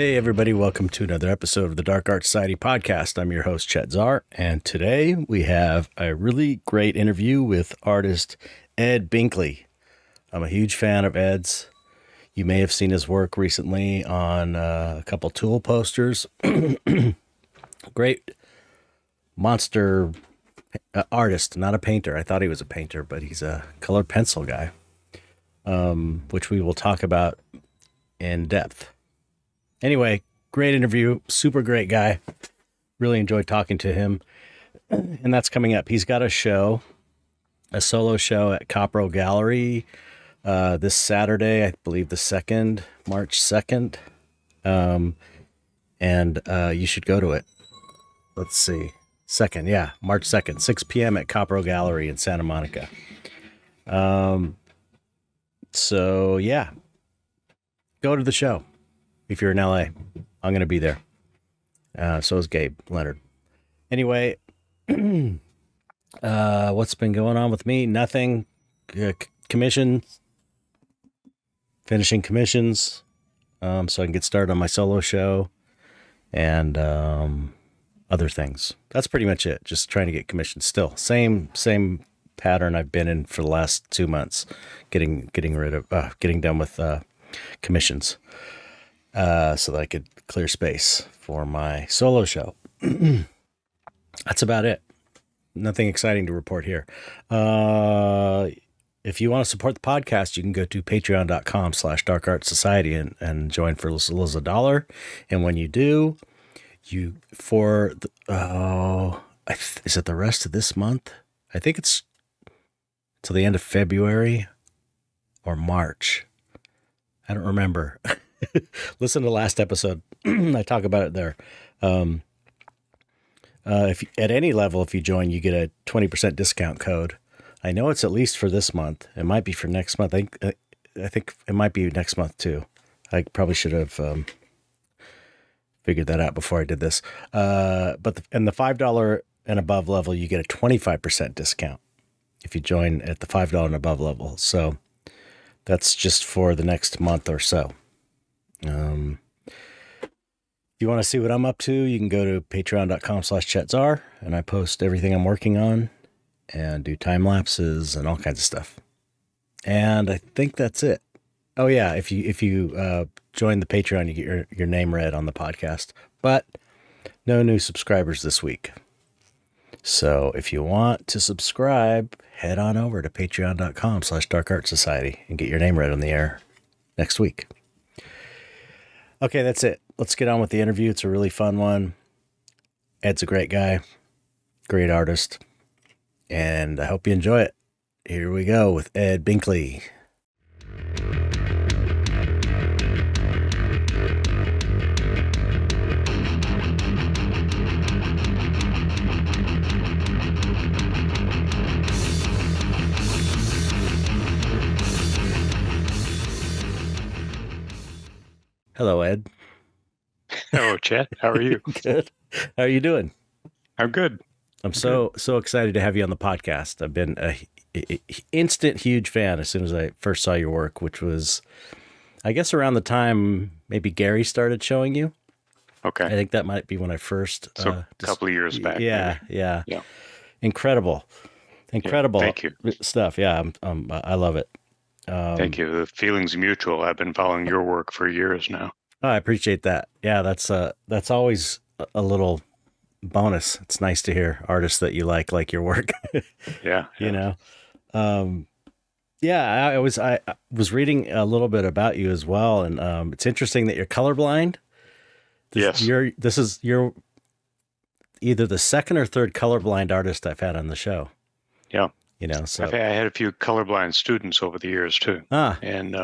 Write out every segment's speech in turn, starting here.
Hey, everybody. Welcome to another episode of the Dark Art Society podcast. I'm your host, Chet Czar, and today we have a really great interview with artist Ed Binkley. I'm a huge fan of Ed's. You may have seen his work recently on a couple Tool posters. Great monster artist, not a painter. I thought he was a painter, but he's a colored pencil guy, which we will talk about in depth. Anyway, great interview, super great guy. Really enjoyed talking to him. And that's coming up. He's got a show, a solo show at Copro Gallery this Saturday, I believe the 2nd, March 2nd. And you should go to it. Let's see. 2nd, yeah, March 2nd, 6 p.m. at Copro Gallery in Santa Monica. So, yeah, go to the show. If you're in LA, I'm going to be there. So is Gabe Leonard. Anyway, what's been going on with me? Nothing. Commissions. Finishing commissions. So I can get started on my solo show and other things. That's pretty much it. Just trying to get commissions still. Same pattern I've been in for the last 2 months. Getting done with commissions. So that I could clear space for my solo show. That's about it. Nothing exciting to report here. If you want to support the podcast, you can go to patreon.com/darkartsociety and join for as little as $1. And when you do, is it the rest of this month? I think it's till the end of February or March. I don't remember. Listen to the last episode. I talk about it there. If at any level, if you join, you get a 20% discount code. I know it's at least for this month. It might be for next month. I think it might be next month too. I probably should have figured that out before I did this. But the $5 and above level, you get a 25% discount if you join at the $5 and above level. So that's just for the next month or so. If you want to see what I'm up to, you can go to patreon.com/ChetZar, and I post everything I'm working on and do time lapses and all kinds of stuff. And I think that's it. Oh yeah, if you join the Patreon, you get your name read on the podcast. But no new subscribers this week. So if you want to subscribe, head on over to patreon.com/darkartsociety and get your name read on the air next week. Okay, that's it. Let's get on with the interview. It's a really fun one. Ed's a great guy, great artist, and I hope you enjoy it. Here we go with Ed Binkley. Hello, Ed. Hello, Chet. How are you? Good. How are you doing? I'm good. I'm so excited to have you on the podcast. I've been a instant huge fan as soon as I first saw your work, which was, I guess, around the time maybe Gary started showing you. Okay. I think that might be when I first. So a couple of years back. Yeah, maybe. yeah. Yeah. Incredible Thank you. stuff. Yeah, I love it. Thank you. The feeling's mutual. I've been following your work for years now. Oh, I appreciate that. Yeah, that's always a litwas bonus. It's nice to hear artists that you like your work. Yeah. You know. Yeah, I was reading a little bit about you as well, and it's interesting that you're colorblind. Yes. You're either the second or third colorblind artist I've had on the show. Yeah. You know, so I had a few colorblind students over the years too. And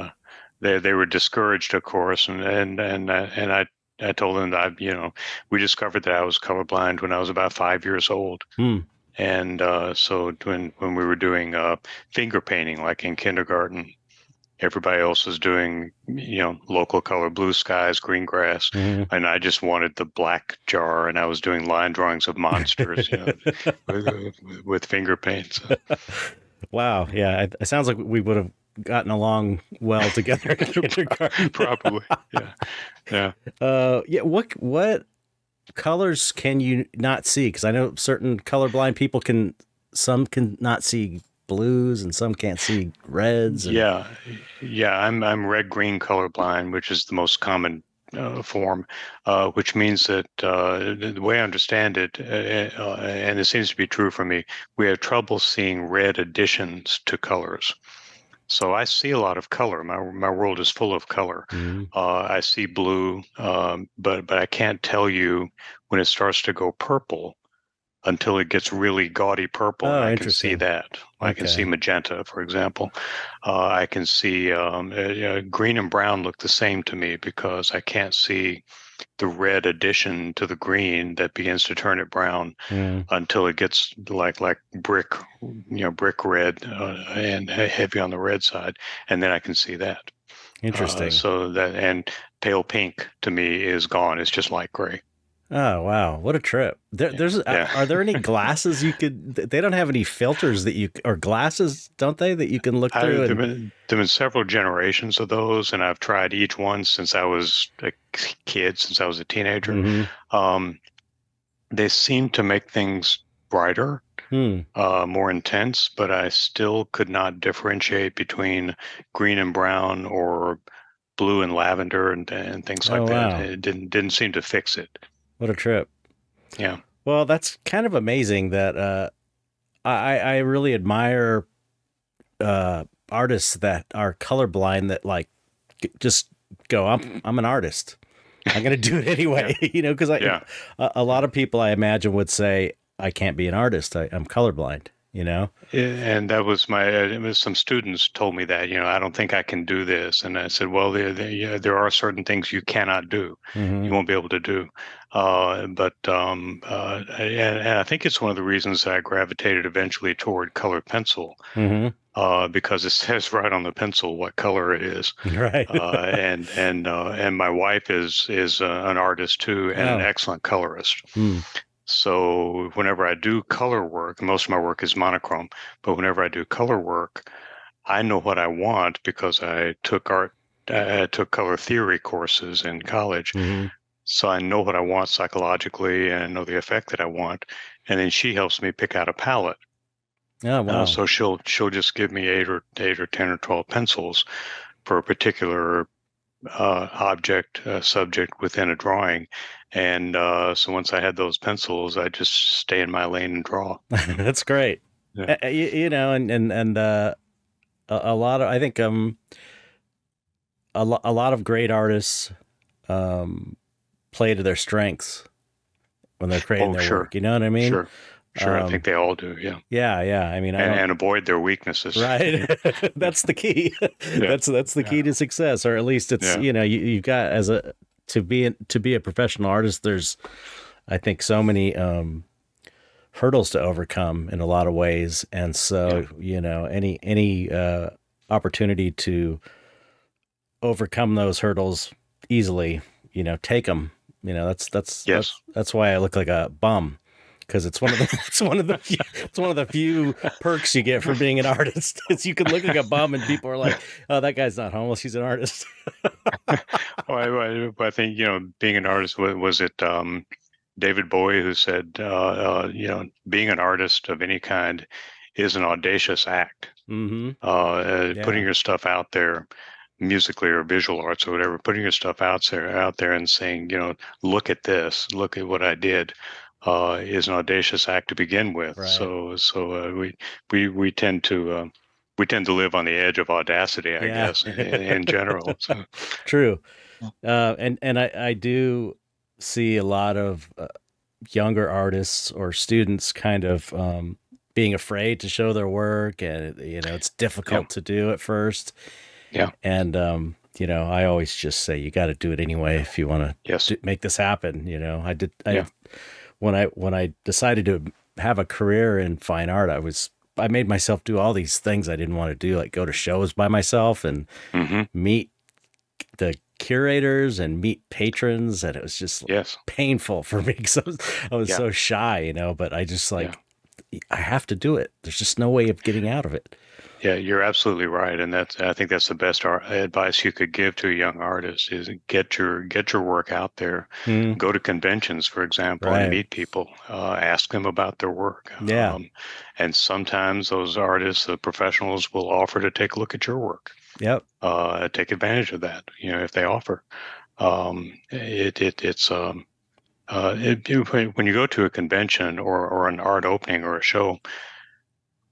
they were discouraged, of course, and I told them that we discovered that I was colorblind when I was about 5 years old. And so when we were doing finger painting, like in kindergarten, everybody else was doing local color, blue skies, green grass, and I just wanted the black jar, and I was doing line drawings of monsters with finger paints. Wow, yeah, it sounds like we would have gotten along well together in kindergarten. Probably. Yeah. Yeah. What colors can you not see? Because I know certain colorblind people some can not see blues and some can't see reds. And Yeah. I'm red-green colorblind, which is the most common form, which means that the way I understand it, and it seems to be true for me, we have trouble seeing red additions to colors. So I see a lot of color. My world is full of color. I see blue, but I can't tell you when it starts to go purple until it gets really gaudy purple, and I can see that. I can see magenta, for example. I can see green and brown look the same to me because I can't see the red addition to the green that begins to turn it brown until it gets like brick, brick red and heavy on the red side, and then I can see that. Interesting. And pale pink to me is gone. It's just light gray. Oh, wow. What a trip. Are there any glasses they don't have any filters or glasses, don't they, that you can look through? There've been several generations of those, and I've tried each one since I was a kid, since I was a teenager. They seem to make things brighter, more intense, but I still could not differentiate between green and brown or blue and lavender and things like that. It didn't seem to fix it. What a trip. Yeah. Well, that's kind of amazing that I really admire artists that are colorblind that like just go, I'm an artist. I'm going to do it anyway, because a lot of people I imagine would say, I can't be an artist. I'm colorblind. And that was some students told me that, I don't think I can do this. And I said, well, there are certain things you cannot do. You won't be able to do. And I think it's one of the reasons that I gravitated eventually toward colored pencil, because it says right on the pencil what color it is. Right. And my wife is an artist too, and an excellent colorist. So whenever I do color work, most of my work is monochrome, but whenever I do color work, I know what I want because I took color theory courses in college. So I know what I want psychologically and I know the effect that I want. And then she helps me pick out a palette. Oh, wow. So she'll just give me 8 or 10 or 12 pencils for a particular object, subject within a drawing. And so once I had those pencils, I just stay in my lane and draw. That's great. Yeah. And a lot of, I think, a lot of great artists play to their strengths when they're creating their work. You know what I mean? Sure. I think they all do. Yeah. Yeah. I mean, and avoid their weaknesses. Right. That's the key. That's the key to success, or at least it's, you've got to be a professional artist. There's, I think, so many hurdles to overcome in a lot of ways. And so, any opportunity to overcome those hurdles easily, take them, that's why I look like a bum. Because it's one of the few perks you get for being an artist. Is you can look like a bum and people are like, "Oh, that guy's not homeless; he's an artist." Well, I think being an artist, was it David Bowie who said, being an artist of any kind is an audacious act. Putting your stuff out there, musically or visual arts or whatever, putting your stuff out there and saying, look at this, look at what I did. Is an audacious act to begin with. Right. So we tend to live on the edge of audacity, I guess, in general. So. True. And I do see a lot of younger artists or students kind of being afraid to show their work, and it's difficult to do at first. Yeah. And I always just say you got to do it anyway if you want to make this happen. When I decided to have a career in fine art, I made myself do all these things I didn't want to do, like go to shows by myself and meet the curators and meet patrons, and it was just painful for me because I was so shy, but I just I have to do it. There's just no way of getting out of it. Yeah, you're absolutely right, and I think that's the best advice you could give to a young artist is get your work out there. Go to conventions, for example, and meet people. Ask them about their work. Yeah. And sometimes those artists, the professionals, will offer to take a look at your work. Yep. Take advantage of that. If they offer. It's when you go to a convention or an art opening or a show.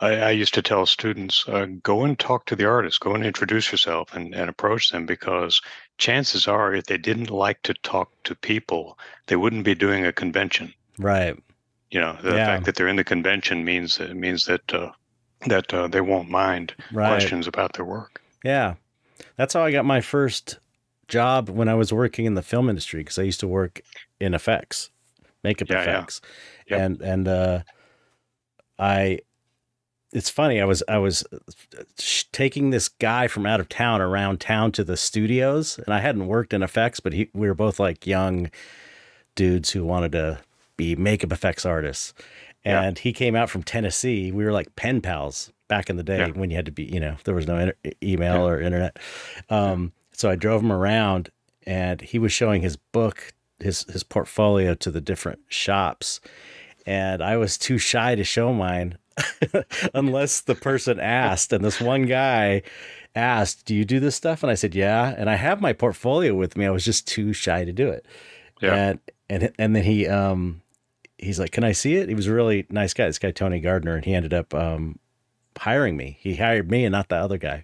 I used to tell students, go and talk to the artist, go and introduce yourself and approach them, because chances are if they didn't like to talk to people, they wouldn't be doing a convention. Right. The fact that they're in the convention means that they won't mind questions about their work. Yeah. That's how I got my first job when I was working in the film industry, because I used to work in effects, makeup effects. Yeah. Yep. It's funny. I was taking this guy from out of town around town to the studios, and I hadn't worked in effects, but we were both like young dudes who wanted to be makeup effects artists. And he came out from Tennessee. We were like pen pals back in the day when you had to be, there was no email or internet. So I drove him around, and he was showing his book, his portfolio to the different shops. And I was too shy to show mine unless the person asked. And this one guy asked, "Do you do this stuff?" And I said, "Yeah." And I have my portfolio with me. I was just too shy to do it. Yeah. And then he's like, "Can I see it?" He was a really nice guy, this guy, Tony Gardner. And he ended up hiring me. He hired me and not the other guy.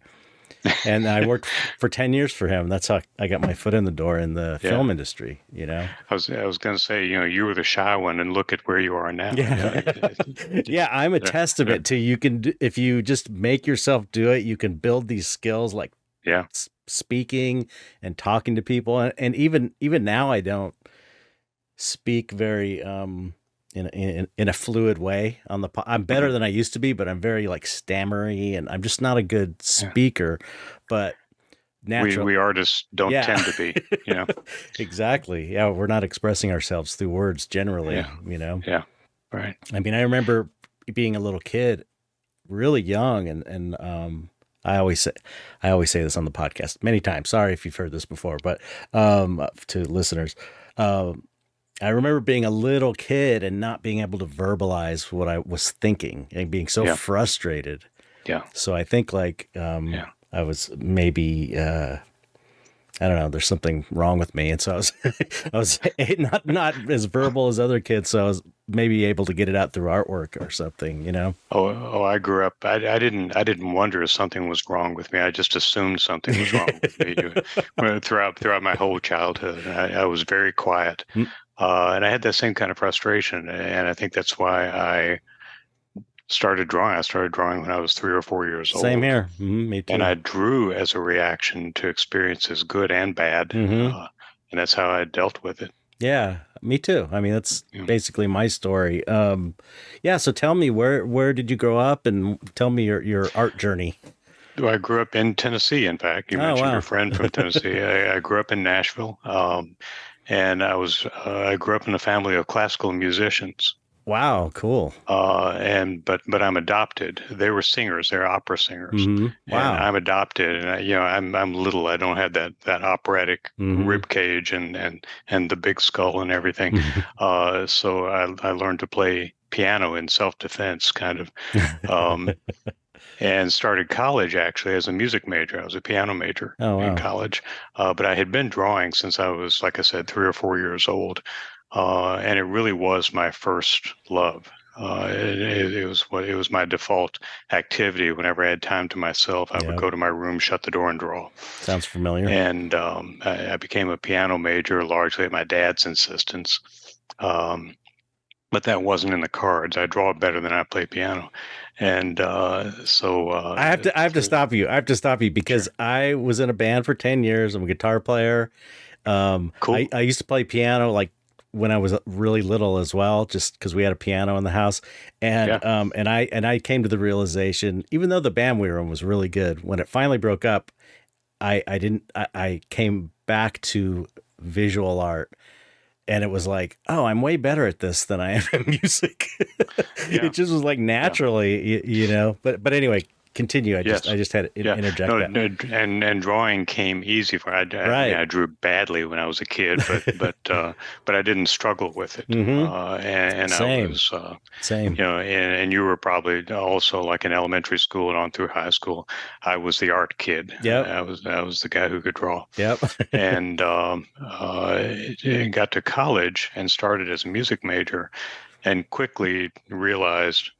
And I worked for 10 years for him. That's how I got my foot in the door in the film industry, I was going to say, you were the shy one, and look at where you are now. Yeah. I'm a testament to you can, if you just make yourself do it, you can build these skills like speaking and talking to people. And even now I don't speak very, in a fluid way on the I'm better than I used to be, but I'm very like stammery, and I'm just not a good speaker. But naturally, we artists don't tend to be, Exactly. Yeah, we're not expressing ourselves through words generally. Yeah, right. I mean, I remember being a little kid, really young, and I always say this on the podcast many times. Sorry if you've heard this before, but to listeners. I remember being a little kid and not being able to verbalize what I was thinking and being so frustrated. Yeah. So I think I was maybe, I don't know, there's something wrong with me. And so I was not as verbal as other kids. So I was maybe able to get it out through artwork or something, Oh, I grew up. I didn't wonder if something was wrong with me. I just assumed something was wrong with me throughout my whole childhood. I was very quiet. And I had that same kind of frustration, and I think that's why I started drawing. I started drawing when I was 3 or 4 years old. Same here. Me too. And I drew as a reaction to experiences, good and bad, and that's how I dealt with it. Yeah, me too. I mean, that's basically my story. So tell me, where did you grow up, and tell me your art journey. I grew up in Tennessee. In fact, you mentioned your friend from Tennessee. I grew up in Nashville. And I grew up in a family of classical musicians. Wow, cool. But I'm adopted. They were singers. They're opera singers. Wow. And I'm adopted, and I'm little. I don't have that operatic rib cage and the big skull and everything. So I learned to play piano in self-defense, kind of. And started college actually as a music major. I was a piano major in college, but I had been drawing since I was, like I said, 3 or 4 years old, and it really was my first love. It was my default activity. Whenever I had time to myself, I would go to my room, shut the door, and draw. Sounds familiar. And I became a piano major largely at my dad's insistence. But that wasn't in the cards. I draw better than I play piano. And so I have to stop you. I have to stop you because I was in a band for 10 years. I'm a guitar player. Cool. I used to play piano like when I was really little as well, just because we had a piano in the house. And I came to the realization, even though the band we were in was really good, when it finally broke up, I came back to visual art. and it was like, oh, I'm way better at this than I am at music. Yeah. It just was like naturally, but anyway, continue. I Yes. just had to Yeah. interject No, that. no, and drawing came easy for Right. I drew badly when I was a kid, but I didn't struggle with it. Mm-hmm. And I Same. was Same. and you were probably also like in elementary school and on through high school. I was the art kid. Yep. I was the guy who could draw. Yep. And got to college and started as a music major, and quickly realized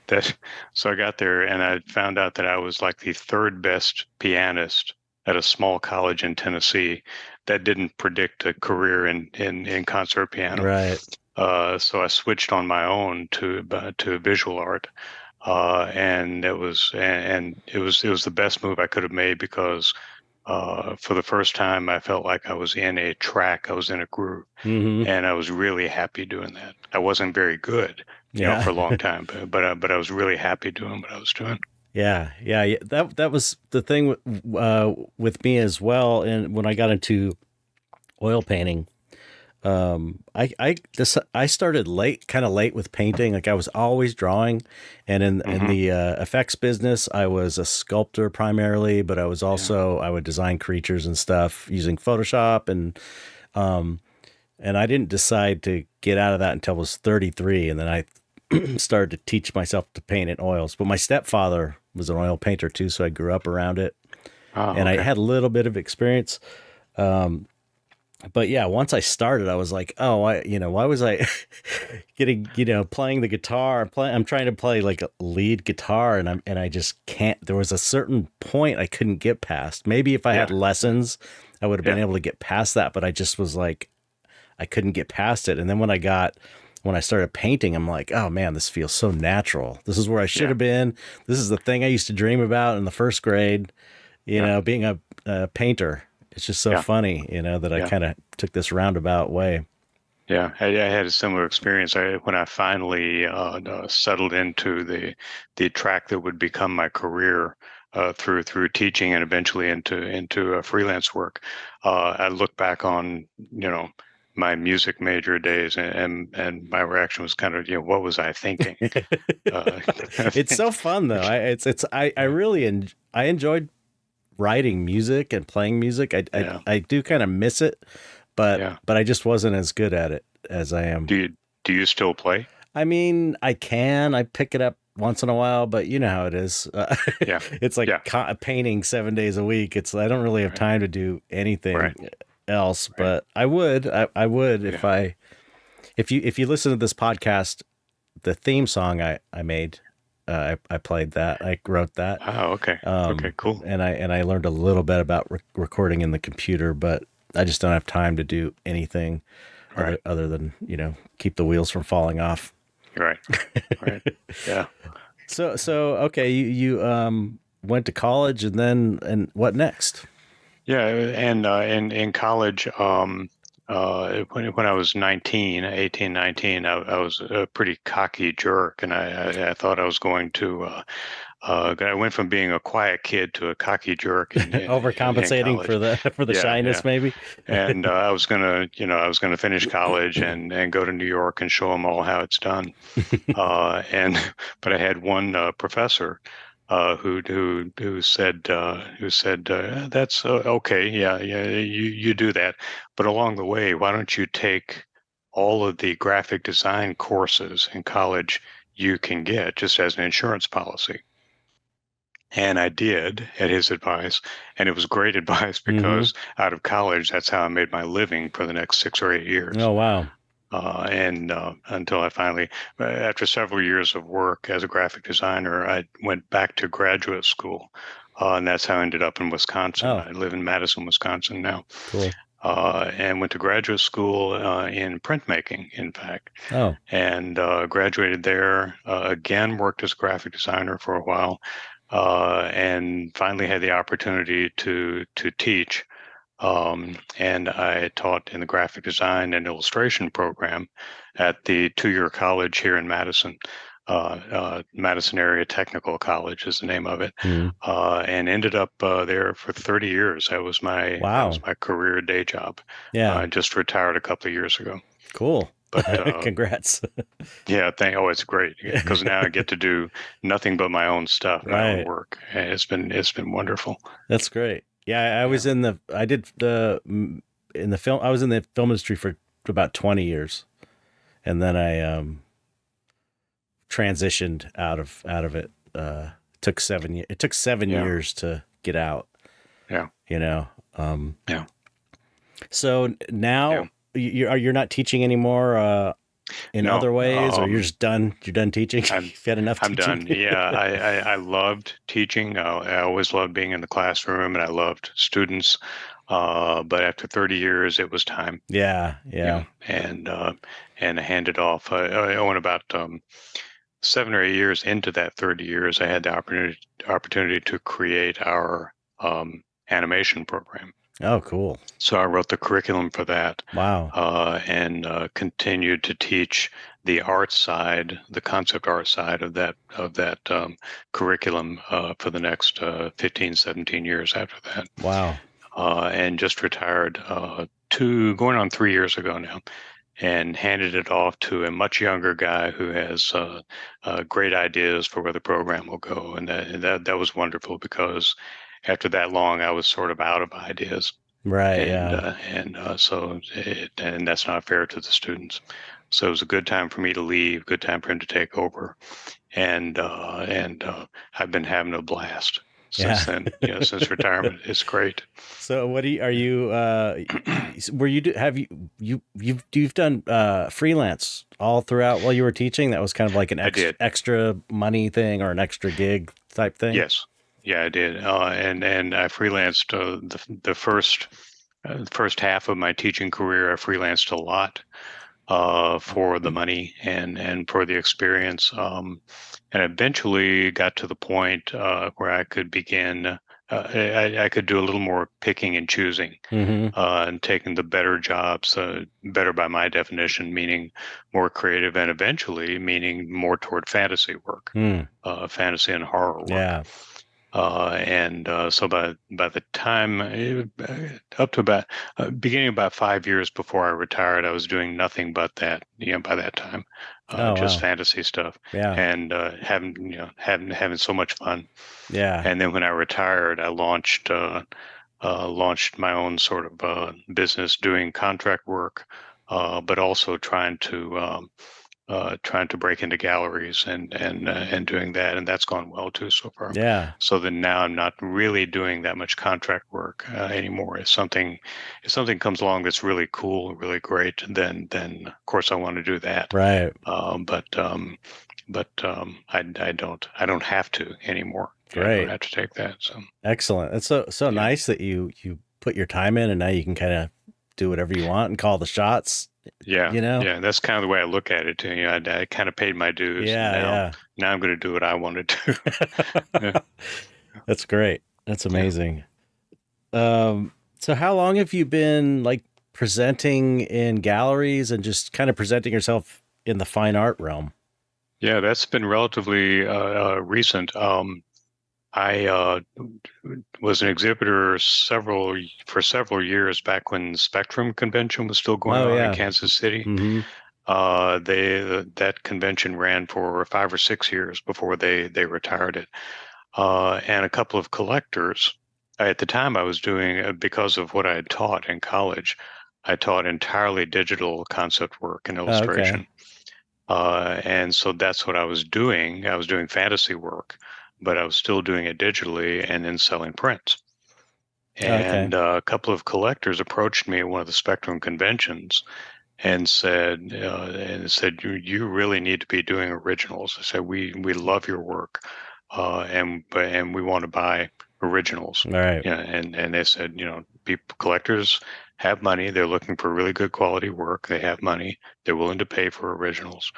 that. So I got there and I found out that I was like the third best pianist at a small college in Tennessee. That didn't predict a career in concert piano. Right. So I switched on my own to visual art, and it was the best move I could have made, because for the first time I felt like I was in a track, I was in a groove, Mm-hmm. and I was really happy doing that. I wasn't very good, for a long time, but I was really happy doing what I was doing. Yeah. That was the thing with me as well. And when I got into oil painting, I started late, kind of late with painting. Like I was always drawing, and in the effects business, I was a sculptor primarily, but I was also I would design creatures and stuff using Photoshop, and I didn't decide to get out of that until I was 33, and then I started to teach myself to paint in oils. But my stepfather was an oil painter too, so I grew up around it, and I had a little bit of experience. But yeah, once I started, I was like, oh, why was I getting, playing the guitar? I'm trying to play like a lead guitar, and I just can't. There was a certain point I couldn't get past. Maybe if I had lessons, I would have been able to get past that. But I just was like, I couldn't get past it. And then when I started painting, I'm like, oh man, this feels so natural. This is where I should have been. This is the thing I used to dream about in the first grade. Being a painter. It's just so funny, that I kind of took this roundabout way. Yeah, I had a similar experience. When I finally settled into the track that would become my career through teaching and eventually into freelance work. I look back on my music major days, and my reaction was kind of what was I thinking? It's so fun though. I really I enjoyed writing music and playing music. I do kind of miss it, but I just wasn't as good at it as I am. Do you still play? I mean, I pick it up once in a while, but you know how it is. It's like painting 7 days a week. I don't really have time to do anything else, but I would if you listen to this podcast, the theme song I made. I played that. I wrote that. Oh, okay. Okay, cool. And I learned a little bit about recording in the computer, but I just don't have time to do anything other than keep the wheels from falling off. Right. Yeah. So okay, you went to college, and what next? Yeah, and in college, when I was 19, I was a pretty cocky jerk, and I thought I was going to. I went from being a quiet kid to a cocky jerk. Overcompensating for the shyness, maybe. And I was gonna finish college and go to New York and show them all how it's done. But I had one professor. Who said that's okay, you do that, but along the way, why don't you take all of the graphic design courses in college you can get just as an insurance policy? And I did, at his advice, and it was great advice, because out of college, that's how I made my living for the next 6 or 8 years. Oh wow. And until I finally, after several years of work as a graphic designer, I went back to graduate school, and that's how I ended up in Wisconsin. I live in Madison, Wisconsin now. Cool. And went to graduate school in printmaking, in fact. Oh. And graduated there. Again, worked as a graphic designer for a while, and finally had the opportunity to teach. And I taught in the graphic design and illustration program at the 2-year college here in Madison. Madison Area Technical College is the name of it, Mm. and ended up there for 30 years. That was Wow. my career day job. Yeah. Just retired a couple of years ago. Cool. But Congrats. yeah, it's great because now I get to do nothing but my own stuff, my own Right. work. And it's been wonderful. That's great. Yeah, I was in the film. I was in the film industry for about 20 years, and then I transitioned out of it. Took 7 years. It took 7 years to get out. Yeah. Yeah. So now you're not teaching anymore in other ways, or you're just done. You're done teaching. You've had enough teaching. I'm done. Yeah, I loved teaching. I always loved being in the classroom, and I loved students. But after 30 years, it was time. Yeah. And I handed off. I went about 7 or 8 years into that 30 years. I had the opportunity to create our animation program. Oh, cool. So I wrote the curriculum for that. Wow. And continued to teach the art side, the concept art side of that curriculum for the next 15, 17 years after that. Wow. And just retired going on 3 years ago now, and handed it off to a much younger guy who has great ideas for where the program will go. And that was wonderful, because after that long, I was sort of out of ideas. Right. And that's not fair to the students. So it was a good time for me to leave, good time for him to take over. And I've been having a blast since then. Since retirement. It's great. So you've done freelance all throughout while you were teaching? That was kind of like an extra money thing, or an extra gig type thing? Yes. Yeah, I did. And I freelanced the first half of my teaching career. I freelanced a lot for the money and for the experience. And eventually got to the point where I could begin. I could do a little more picking and choosing, and taking the better jobs, better by my definition, meaning more creative, and eventually meaning more toward fantasy work, fantasy and horror work. Yeah. So by the time up to about beginning about 5 years before I retired, I was doing nothing but that. By that time, just fantasy stuff. Yeah. And having so much fun. Yeah. And then when I retired, I launched my own sort of business, doing contract work, but also trying to break into galleries and doing that, and that's gone well too so far. Yeah. So then now I'm not really doing that much contract work anymore. If something comes along that's really cool, really great, then of course I want to do that. Right. But I don't have to anymore. Great. I don't have to take that. So excellent. It's so nice that you put your time in, and now you can kind of do whatever you want and call the shots. Yeah. Yeah. That's kind of the way I look at it too. I kind of paid my dues. Yeah. Now I'm going to do what I want to do. Yeah. That's great. That's amazing. So how long have you been like presenting in galleries and just kind of presenting yourself in the fine art realm? Yeah, that's been relatively recent. I was an exhibitor for several years back when Spectrum Convention was still going on in Kansas City. Mm-hmm. That convention ran for 5 or 6 years before they retired it. And a couple of collectors. At the time, I was doing, because of what I had taught in college, I taught entirely digital concept work and illustration. And so that's what I was doing. I was doing fantasy work, but I was still doing it digitally and then selling prints. And a couple of collectors approached me at one of the Spectrum conventions and said, you really need to be doing originals. I said, we love your work, and we want to buy originals. Right. Yeah, and they said, collectors have money. They're looking for really good quality work. They have money. They're willing to pay for originals.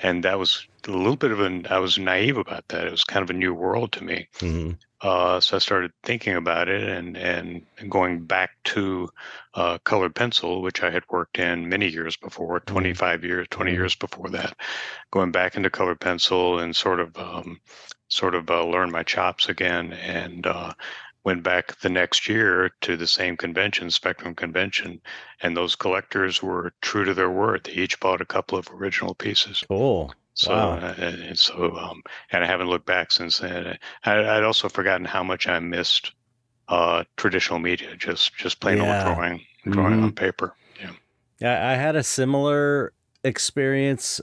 And that was a little bit I was naive about that. It was kind of a new world to me. Mm-hmm. So I started thinking about it and going back to colored pencil, which I had worked in many years before, 25 years, 20 years before that, going back into colored pencil and sort of learn my chops again, and went back the next year to the same convention, Spectrum Convention, and those collectors were true to their word. They each bought a couple of original pieces. Cool. So, Wow. And I haven't looked back since then. I'd also forgotten how much I missed traditional media, just plain old Yeah. drawing on paper. Yeah. I had a similar experience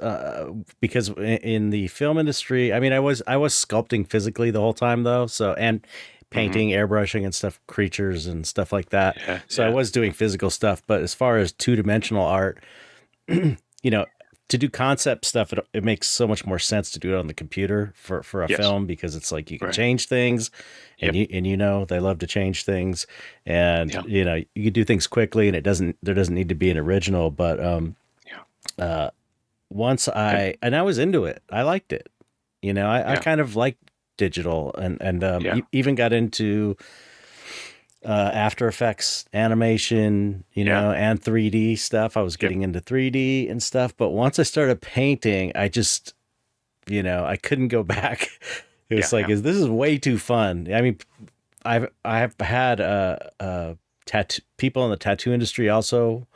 because in the film industry, I mean, I was sculpting physically the whole time though, so and painting, airbrushing and stuff, creatures and stuff like that. Yeah, So I was doing physical stuff, but as far as two-dimensional art, you know, to do concept stuff, it makes so much more sense to do it on the computer for a Yes. film, because it's like you can Right. change things, and Yep. you know they love to change things, and Yeah. you know you can do things quickly, and there doesn't need to be an original. But Yeah. once And, I was into it, I liked it. You know, I yeah. kind of liked digital, and Yeah. even got into After Effects animation, you know, and 3D stuff. I was getting into 3D and stuff, but once I started painting, I just, you know, I couldn't go back. It was like, this is way too fun. I mean, I have had tattoo people in the tattoo industry also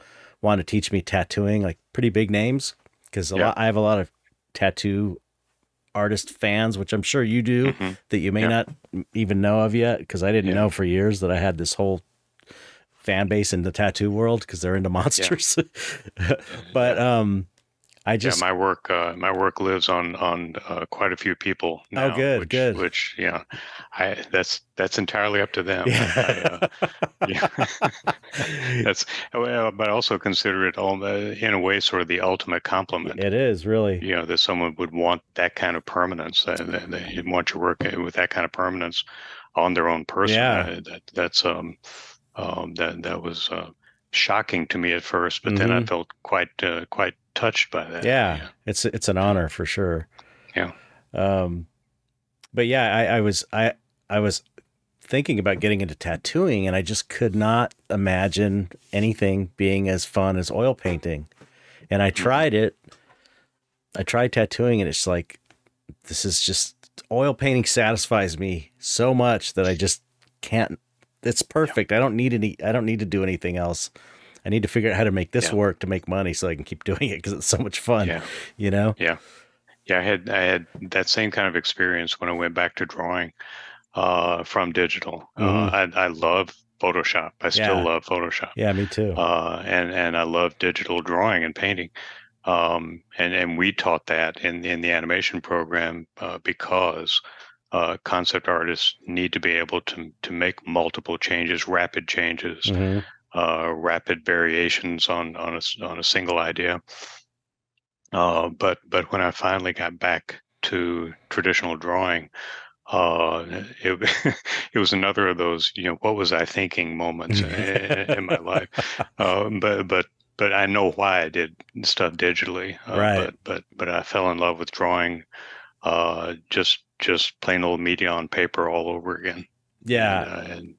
want to teach me tattooing, like pretty big names, because I have a lot of tattoo artist fans, which I'm sure you do, that you may not even know of yet, because I didn't know for years that I had this whole fan base in the tattoo world because they're into monsters. But I just my work lives on quite a few people now, good. which that's entirely up to them. Yeah. Yeah. That's well, but I also consider it all in a way sort of the ultimate compliment. It is really. You know, that someone would want that kind of permanence. They want your work with that kind of permanence on their own person. Yeah. That was shocking to me at first, but then I felt quite touched by that. Yeah. It's an honor for sure. Yeah. But yeah, I was thinking about getting into tattooing, and I just could not imagine anything being as fun as oil painting. And I tried it. I tried tattooing, and it's like, this is just, oil painting satisfies me so much that I just can't. It's perfect. I don't need to do anything else. I need to figure out how to make this work to make money so I can keep doing it, because it's so much fun. You know? Yeah. I had that same kind of experience when I went back to drawing from digital. I love Photoshop. I still love Photoshop. Yeah, me too. And I love digital drawing and painting. And we taught that in the animation program because concept artists need to be able to make multiple changes, rapid changes, rapid variations on a single idea. But when I finally got back to traditional drawing, it it was another of those, what was I thinking moments in my life. But I know why I did stuff digitally. Right. But I fell in love with drawing, just plain old media on paper all over again. Yeah. And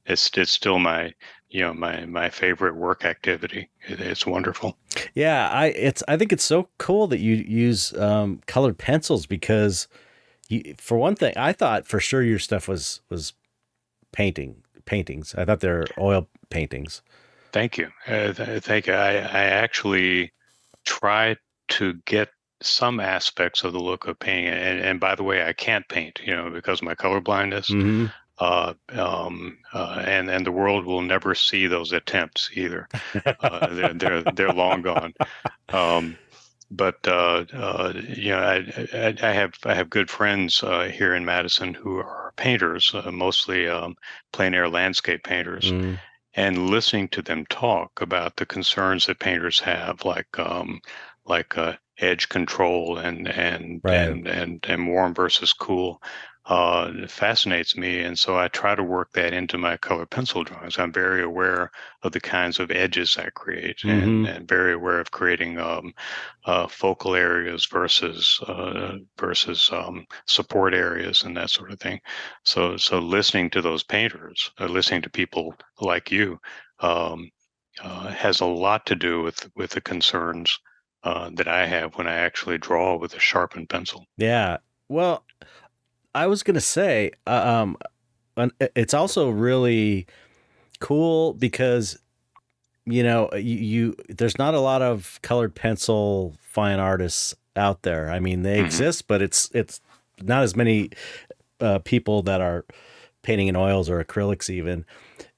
it's still my my favorite work activity. It's wonderful. Yeah, I think it's so cool that you use colored pencils, because for one thing, I thought for sure your stuff was paintings. I thought they're oil paintings. Thank you. Thank you. I actually try to get some aspects of the look of painting, and by the way, I can't paint, because of my color blindness. And the world will never see those attempts either. They're long gone. But I have good friends here in Madison who are painters, mostly plein air landscape painters, and listening to them talk about the concerns that painters have, like edge control and warm versus cool. It fascinates me, and so I try to work that into my color pencil drawings. I'm very aware of the kinds of edges I create, Mm-hmm. and very aware of creating focal areas versus support areas and that sort of thing. So listening to those painters, listening to people like you, um, has a lot to do with the concerns that I have when I actually draw with a sharpened pencil. Yeah. Well, I was gonna say, it's also really cool because you there's not a lot of colored pencil fine artists out there. I mean, they Hmm. exist, but it's not as many people that are painting in oils or acrylics even.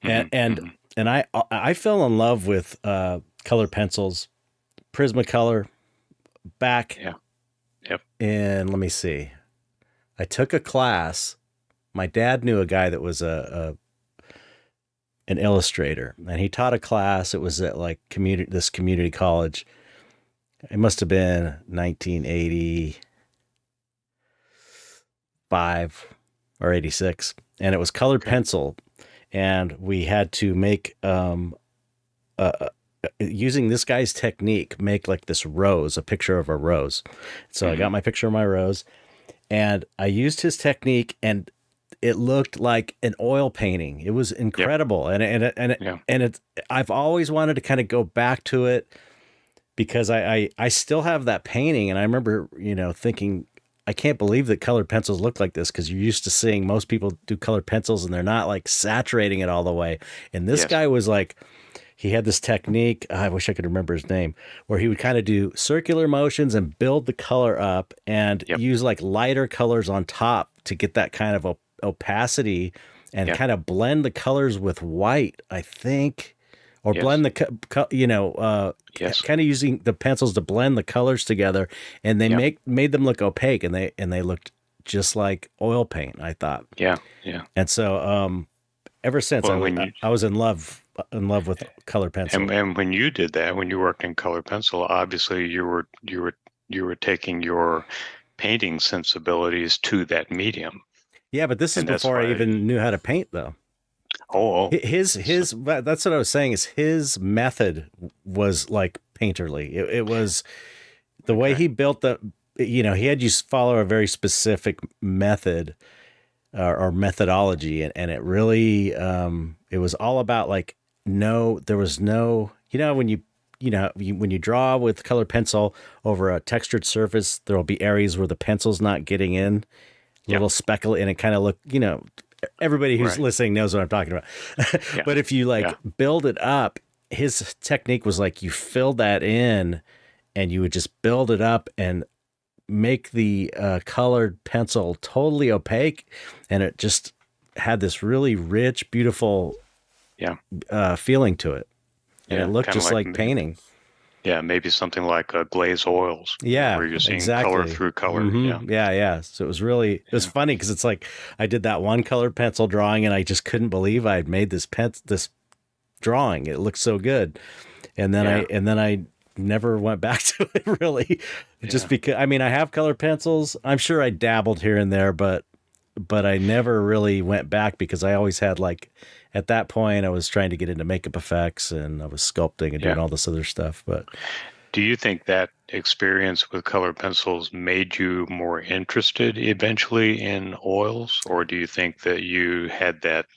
And Hmm. and Hmm. and I fell in love with colored pencils, Prismacolor back Yeah. Yep. in, let me see. I took a class. My dad knew a guy that was an illustrator, and he taught a class. It was at like this community college. It must have been 1985 or 86, and it was colored Okay. pencil, and we had to make uh, using this guy's technique, make like this rose, a picture of a rose. So I Hmm. got my picture of my rose, and I used his technique, and it looked like an oil painting. It was Yep. incredible, Yeah. and it's. I've always wanted to kind of go back to it because I still have that painting, and I remember thinking, I can't believe that colored pencils look like this, because you're used to seeing most people do colored pencils and they're not like saturating it all the way. And this Yes. guy was like, he had this technique. I wish I could remember his name, where he would kind of do circular motions and build the color up and Yep. use like lighter colors on top to get that kind of opacity and Yep. kind of blend the colors with white, I think, or Yes. blend the, Yes. kind of using the pencils to blend the colors together. And they Yep. made them look opaque, and they looked just like oil paint, I thought. Yeah. Yeah. And so, ever since Well, when you I was in love with color pencil. and when you did that, when you worked in color pencil, obviously you were taking your painting sensibilities to that medium, Yeah, but this is and that's before I why. even knew how to paint, though. Oh, so, His that's what I was saying, is his method was like painterly. It was the way okay. he built he had you follow a very specific method, or methodology, and it really it was all about like, no, there was no, when when you draw with colored pencil over a textured surface, there will be areas where the pencil's not getting in, Yeah. little speckle, and it kind of look, everybody who's Right. listening knows what I'm talking about. Yeah. But if you like Yeah. build it up, his technique was like, you fill that in and you would just build it up and make the colored pencil totally opaque, and it just had this really rich, beautiful Yeah. feeling to it, and it Yeah. looked Kind of just like like painting. yeah, maybe something like glaze oils, Yeah, where you're seeing color exactly. through color. Yeah. Yeah, yeah. So it was Yeah. funny because it's like I did that one colored pencil drawing, and I just couldn't believe I had made this drawing. It looked so good, and then Yeah. I never went back to it really, just Yeah. because, I mean, I have colored pencils. I'm sure I dabbled here and there, but I never really went back, because I always had like, at that point I was trying to get into makeup effects, and I was sculpting and doing Yeah. all this other stuff. But Do you think that experience with color pencils made you more interested eventually in oils, or do you think that you had that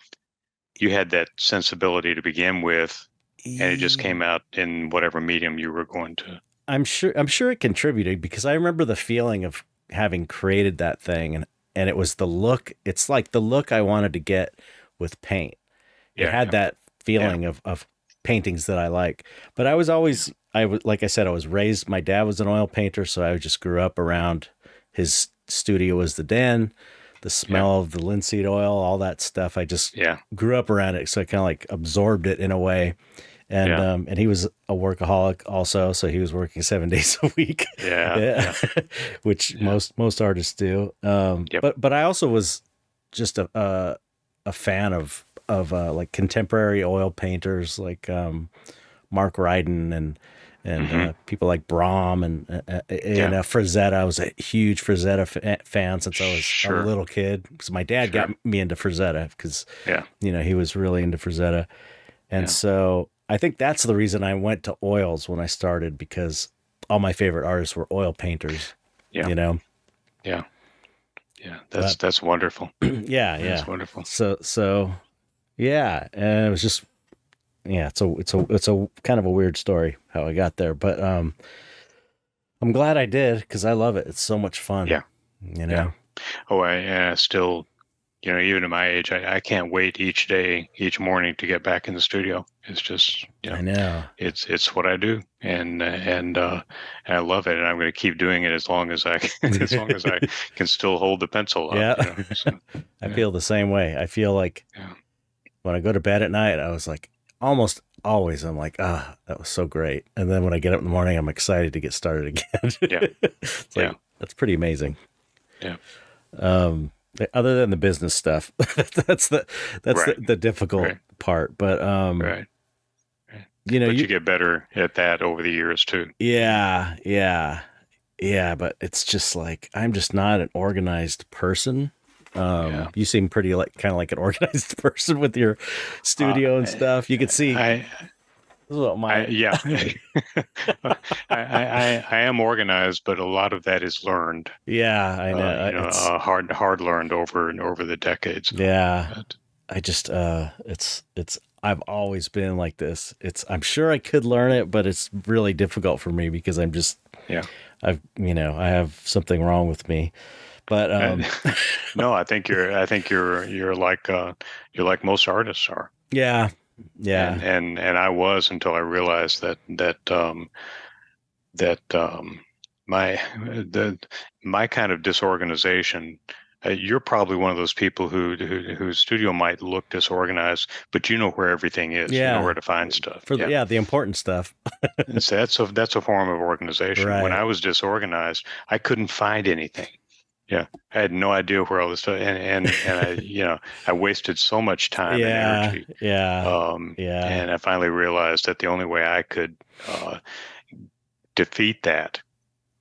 sensibility to begin with, and it just came out in whatever medium you were going to? I'm sure it contributed, because I remember the feeling of having created that thing, and it was the look. It's like the look I wanted to get with paint. It Yeah. had Yeah. that Yeah. feeling of paintings that I like. But I was Yeah. always, like I said, I was raised, my dad was an oil painter, so I just grew up around his studio was the den, the Yeah. smell of the linseed oil, all that stuff. I just Yeah. grew up around it, so I kind of like absorbed it in a way. Yeah. And he was a workaholic also, so he was working 7 days a week, Yeah. yeah, Yeah. which Yeah. most artists do. Yep. But I also was just a fan of like contemporary oil painters, like Mark Ryden, and people like Brahm and Frazetta. I was a huge Frazetta fan since I was a little kid, because my dad got me into Frazetta, because he was really into Frazetta, and so I think that's the reason I went to oils when I started, because all my favorite artists were oil painters. Yeah, that's wonderful. That's wonderful. So yeah, and it was just. Yeah, it's a kind of a weird story how I got there, but I'm glad I did, because I love it. It's so much fun. Yeah. Oh, I still, even at my age, I can't wait each morning to get back in the studio. It's just, I know it's what I do, and I love it, and I'm going to keep doing it as long as I can still hold the pencil up. Yeah, I feel the same way. I feel like when I go to bed at night, I was like. Almost always I'm like, that was so great. And then when I get up in the morning, I'm excited to get started again. It's like, that's pretty amazing. Yeah. Other than the business stuff, that's the difficult part. But, you get better at that over the years too. Yeah. But it's just like, I'm just not an organized person. You seem pretty kind of like an organized person with your studio and stuff. You could see. I am organized, but a lot of that is learned. Yeah, I know. Hard learned over the decades. Yeah, but I just I've always been like this. I'm sure I could learn it, but it's really difficult for me, because I'm just I have something wrong with me. But no, I think you're like most artists are. Yeah. And I was, until I realized that my kind of disorganization. You're probably one of those people whose studio might look disorganized, but you know where everything is. You know where to find stuff. The important stuff. So that's a form of organization. Right. When I was disorganized, I couldn't find anything. Yeah, I had no idea where all this stuff, and I wasted so much time and energy. And I finally realized that the only way I could defeat that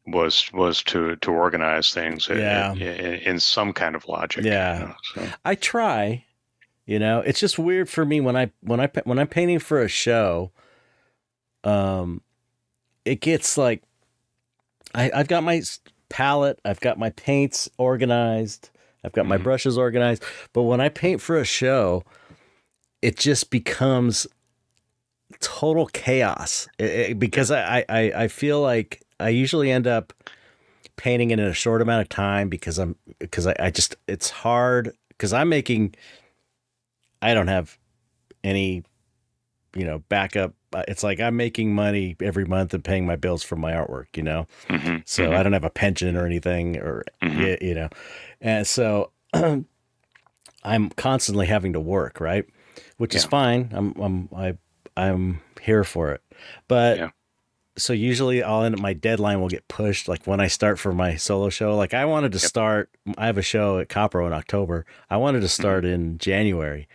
was to organize things in some kind of logic. I try. It's just weird for me when I'm painting for a show. It gets like I've got my palette, I've got my paints organized, I've got my brushes organized, but when I paint for a show, it just becomes total chaos, because I feel like I usually end up painting it in a short amount of time, because it's hard, because I don't have any backup. It's like I'm making money every month and paying my bills from my artwork, so I don't have a pension or anything, or, and so I'm constantly having to work, right? Which is fine. I'm here for it. But so usually I'll end up, my deadline will get pushed. Like when I start for my solo show, like I wanted to start, I have a show at Copro in October. I wanted to start in January.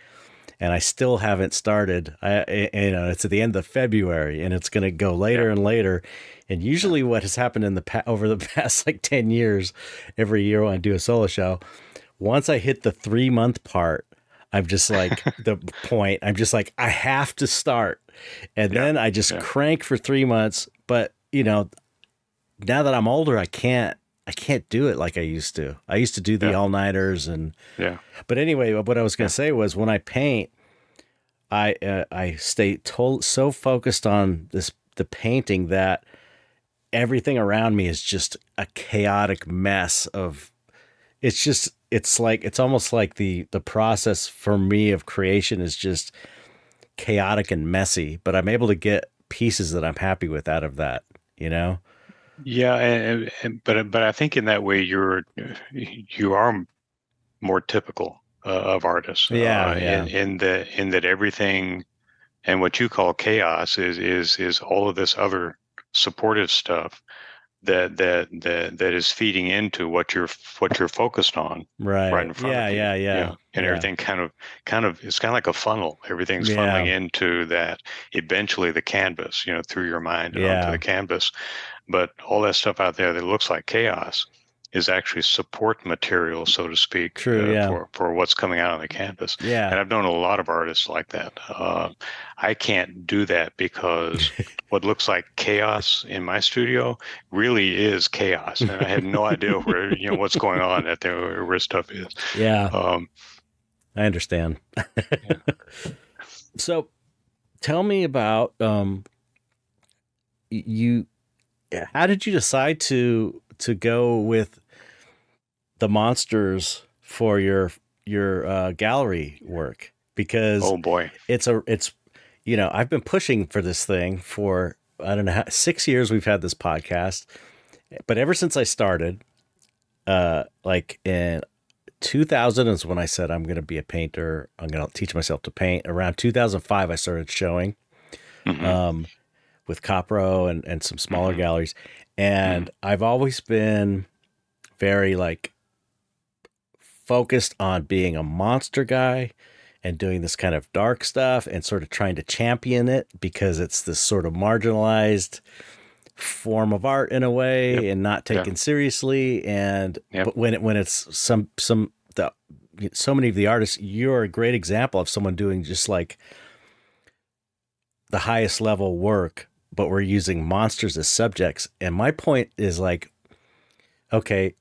And I still haven't started. It's at the end of February, and it's going to go later and later. And usually, what has happened over the past like 10 years, every year when I do a solo show, once I hit the 3-month part, I'm just like the point. I'm just like, I have to start, and then I just crank for 3 months. But now that I'm older, I can't do it like I used to. I used to do the all-nighters but anyway, what I was going to say was, when I paint, I stay so focused on the painting, that everything around me is just a chaotic mess of, it's almost like the process for me of creation is just chaotic and messy, but I'm able to get pieces that I'm happy with out of that, Yeah, but I think in that way you are more typical of artists. In that everything, and what you call chaos is all of this other supportive stuff that is feeding into what you're focused on right in front of you. And everything kind of it's kind of like a funnel. Everything's funneling into that, eventually the canvas, through your mind and onto the canvas. But all that stuff out there that looks like chaos is actually support material, so to speak, for what's coming out on the canvas. And I've known a lot of artists like that. I can't do that because what looks like chaos in my studio really is chaos, and I had no idea where what's going on out there, where stuff is. I understand. So, tell me about you. How did you decide to go with the monsters for your gallery work? Because oh boy, it's I've been pushing for this thing for, I don't know, 6 years we've had this podcast, but ever since I started, like in 2000 is when I said I'm going to be a painter. I'm going to teach myself to paint. Around 2005, I started showing with Copro and some smaller galleries. And I've always been very like focused on being a monster guy and doing this kind of dark stuff and sort of trying to champion it because it's this sort of marginalized form of art in a way and not taken seriously. And but when it's so many of the artists, you're a great example of someone doing just like the highest level work, but we're using monsters as subjects. And my point is like, okay,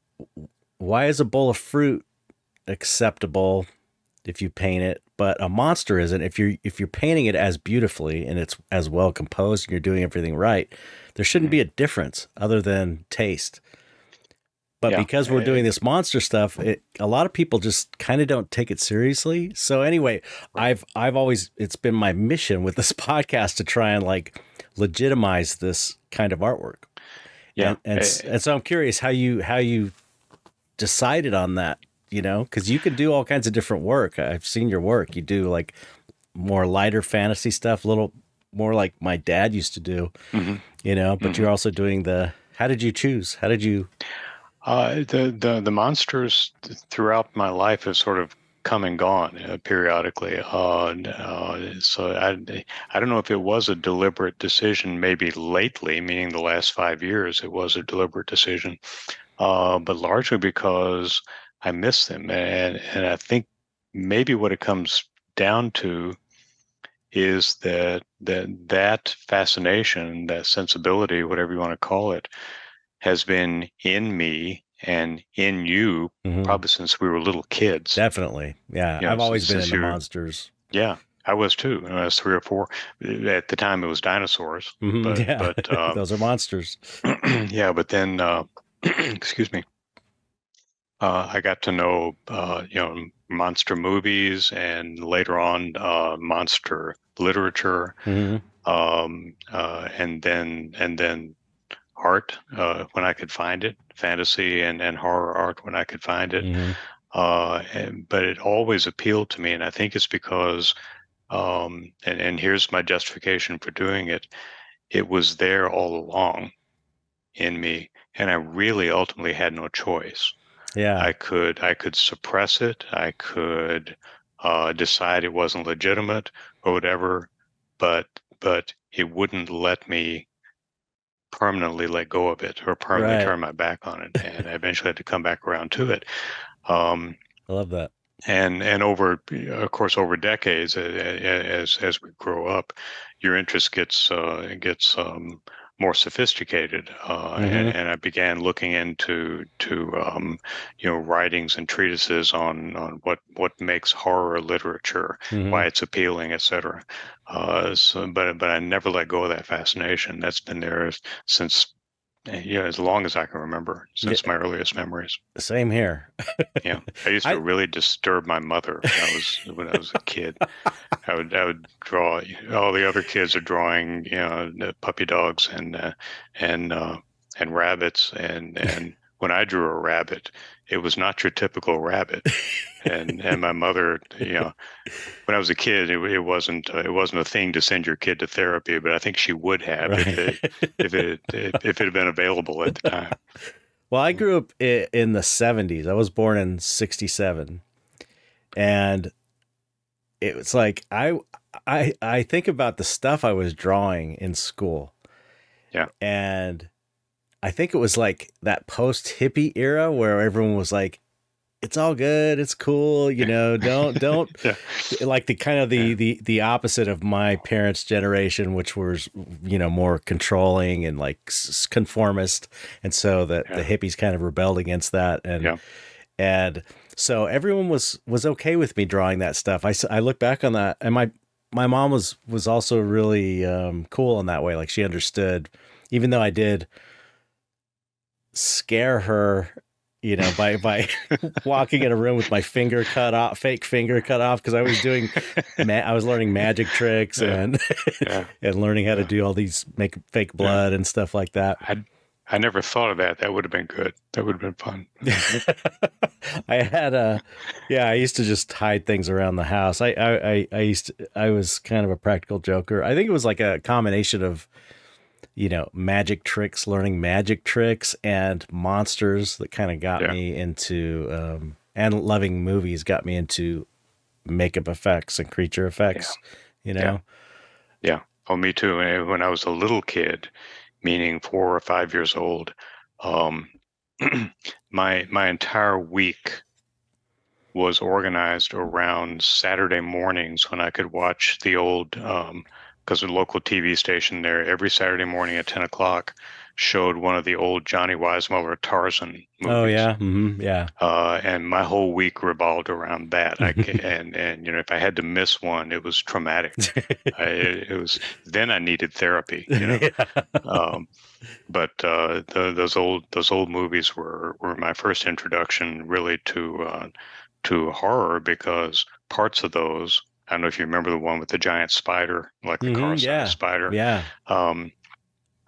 why is a bowl of fruit acceptable if you paint it, but a monster isn't? If you're painting it as beautifully and it's as well composed and you're doing everything right, there shouldn't be a difference other than taste. But because we're doing this monster stuff, a lot of people just kind of don't take it seriously. So anyway, I've always, it's been my mission with this podcast to try and like legitimize this kind of artwork. And so I'm curious how you decided on that, because you could do all kinds of different work. I've seen your work. You do like more lighter fantasy stuff, a little more like my dad used to do, but you're also doing how did you choose? How did you? The monsters throughout my life have sort of come and gone periodically. So I don't know if it was a deliberate decision. Maybe lately, meaning the last 5 years, it was a deliberate decision. But largely because I miss them, and I think maybe what it comes down to is that fascination, that sensibility, whatever you want to call it, has been in me and in you probably since we were little kids. Definitely. Yeah. I've always been into monsters. Yeah, I was too. When I was 3 or 4. At the time, it was dinosaurs. But those are monsters. Yeah, but then, excuse me, I got to know, monster movies and later on monster literature, and then art when I could find it, fantasy and horror art when I could find it. But it always appealed to me, and I think it's because, and here's my justification for doing it, it was there all along in me, and I really ultimately had no choice. Yeah, I could suppress it. I could decide it wasn't legitimate or whatever, but it wouldn't let me permanently let go of it or permanently turn my back on it, and I eventually had to come back around to it. I love that. And over, of course, over decades, as we grow up, your interest gets more sophisticated, and I began looking into writings and treatises on what makes horror literature, why it's appealing, etc. But I never let go of that fascination. That's been there since as long as I can remember, since my earliest memories. Same here. Yeah, I used to really disturb my mother when I was a kid. I would draw. All the other kids are drawing, the puppy dogs and rabbits and when I drew a rabbit, it was not your typical rabbit. And my mother, when I was a kid, it wasn't a thing to send your kid to therapy, but I think she would have Right. if it had been available at the time. Well, I grew up in the 70s. I was born in 67. And it was like I think about the stuff I was drawing in school. Yeah. And I think it was like that post-hippie era where everyone was like, it's all good, it's cool, don't Yeah. like the kind of the opposite of my parents' generation, which was more controlling and like conformist, and so that the hippies kind of rebelled against that, and so everyone was okay with me drawing that stuff. I look back on that, and my mom was also really cool in that way. Like, she understood, even though I did scare her, by walking in a room with my finger cut off, fake finger cut off, because I was doing, I was learning magic tricks and and learning how to do all these make fake blood and stuff like that. I never thought of that. That would have been good. That would have been fun. I used to just hide things around the house. I was kind of a practical joker. I think it was like a combination of, magic tricks, learning magic tricks, and monsters that kind of got me into, and loving movies got me into makeup effects and creature effects, Yeah. Oh, me too. When I was a little kid, meaning 4 or 5 years old, my entire week was organized around Saturday mornings when I could watch the old, because the local TV station there every Saturday morning at 10 o'clock showed one of the old Johnny Weissmuller Tarzan movies. Oh yeah, yeah. And my whole week revolved around that. And if I had to miss one, it was traumatic. Then I needed therapy. But those old movies were my first introduction really to horror, because parts of those, I don't know if you remember the one with the giant spider, like the car-sized spider. Yeah.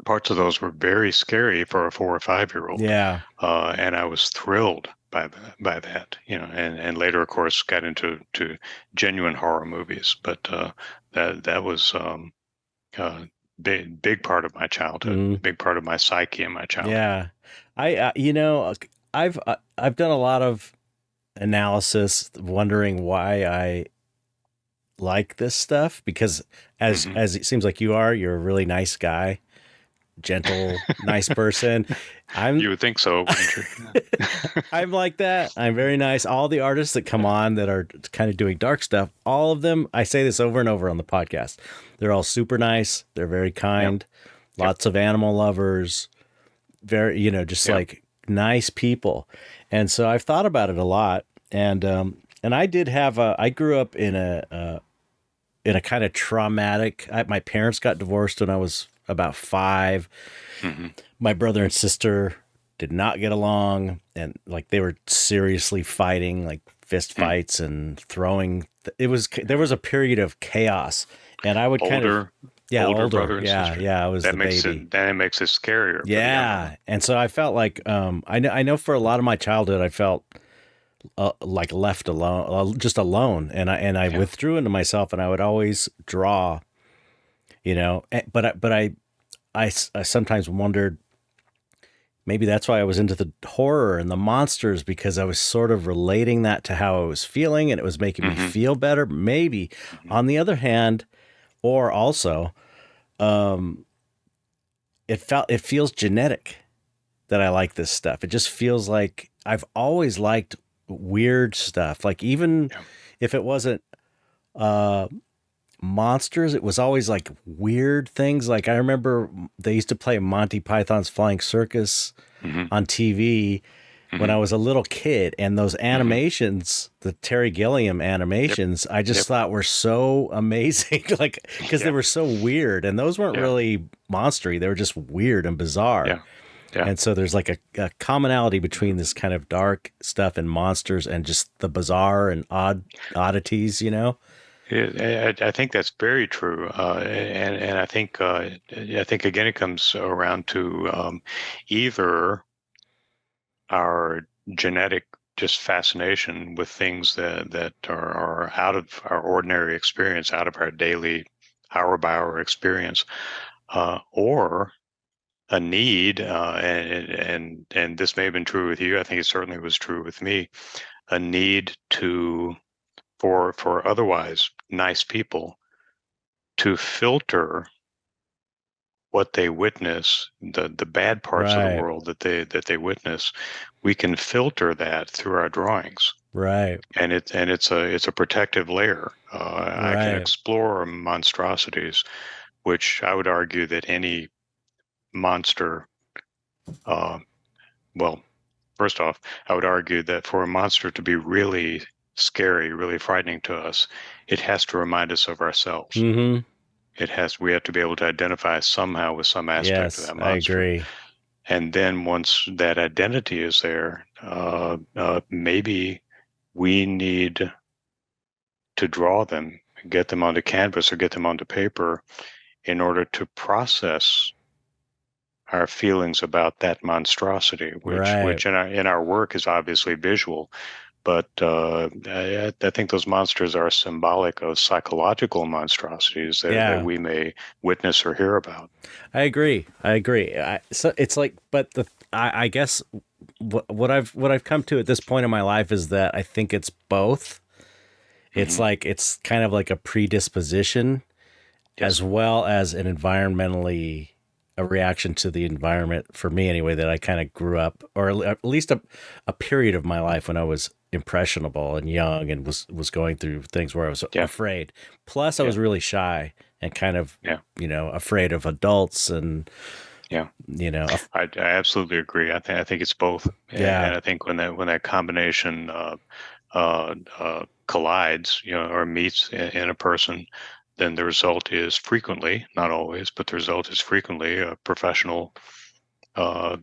Parts of those were very scary for a 4 or 5-year-old. Yeah. And I was thrilled by that, and later, of course, got into genuine horror movies. But that was big part of my childhood, big part of my psyche and my childhood. Yeah. I've done a lot of analysis wondering why I like this stuff, because as it seems like you're a really nice guy, gentle, nice person. You would think so, wouldn't you? I'm like that. I'm very nice. All the artists that come on that are kind of doing dark stuff, all of them, I say this over and over on the podcast, they're all super nice. They're very kind. Lots of animal lovers, very, just like nice people. And so I've thought about it a lot. And I did have I grew up in a kind of traumatic, my parents got divorced when I was about 5. My brother and sister did not get along, and like they were seriously fighting, like fist fights and throwing. There was a period of chaos, and I would older brother and sister. I was that the makes baby. It makes it scarier. Yeah, and so I felt like I know for a lot of my childhood I felt like left alone, just alone, and I withdrew into myself, and I would always draw, but I sometimes wondered, maybe that's why I was into the horror and the monsters, because I was sort of relating that to how I was feeling, and it was making me feel better. Maybe on the other hand, or also, it feels genetic that I like this stuff. It just feels like I've always liked weird stuff. Like, even if it wasn't monsters, it was always like weird things. Like, I remember they used to play Monty Python's Flying Circus on TV when I was a little kid, and those animations, the Terry Gilliam animations, I just thought were so amazing, like, because they were so weird, and those weren't really monstery, they were just weird and bizarre. And so there's like a commonality between this kind of dark stuff and monsters and just the bizarre and oddities, I think that's very true, and I think again it comes around to either our genetic just fascination with things that are out of our ordinary experience, out of our daily hour by hour experience, or a need, and this may have been true with you. I think it certainly was true with me. A need for otherwise nice people to filter what they witness, the bad parts of the Right. world that they witness. We can filter that through our drawings. Right. And it's a protective layer. I can Right. explore monstrosities, which I would argue that any monster, well, first off, I would argue that for a monster to be really scary, really frightening to us, it has to remind us of ourselves. Mm-hmm. We have to be able to identify somehow with some aspect of Yes, that I monster. agree. And then once that identity is there, maybe we need to draw them, get them onto canvas or get them onto paper in order to process our feelings about that monstrosity, which Right. in our work is obviously visual. But I think those monsters are symbolic of psychological monstrosities that Yeah, we may witness or hear about. I agree. I agree. So it's like, but I guess what I've come to at this point in my life is that I think it's both. It's Mm-hmm. like it's kind of like a predisposition Yes. as well as an environmentally a reaction to the environment for me anyway that I kind of grew up or at least a period of my life when I was impressionable and young and was going through things where I was Yeah. afraid. Plus I Yeah. was really shy and kind of Yeah. afraid of adults and Yeah. you know I absolutely agree. I think it's both, yeah. and I think when that combination collides, or meets in a person, then the result is frequently, not always, but the result is frequently a professional uh,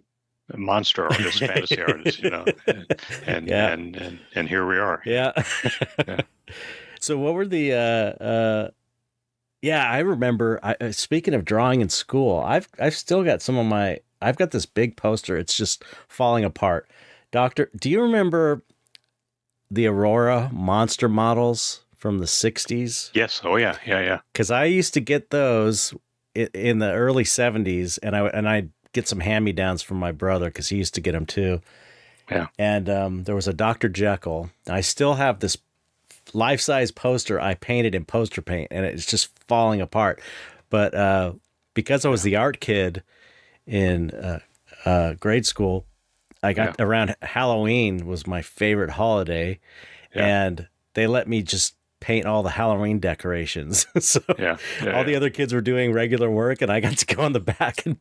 monster artist, fantasy artist, and Yeah. and and here we are. Yeah. Yeah. So what were the yeah, I remember speaking of drawing in school, I've still got some of my I've got this big poster. It's just falling apart. Doctor, do you remember the Aurora monster models from the 60s? Yes. Oh yeah. Yeah. Yeah. Cuz I used to get those in the early 70s and I'd get some hand-me-downs from my brother cuz he used to get them too. Yeah. And there was a Dr. Jekyll. I still have this life-size poster I painted in poster paint, and it's just falling apart. But because I was the art kid in grade school, I got around Halloween was my favorite holiday, and they let me just paint all the Halloween decorations. So all the other kids were doing regular work, and I got to go on the back and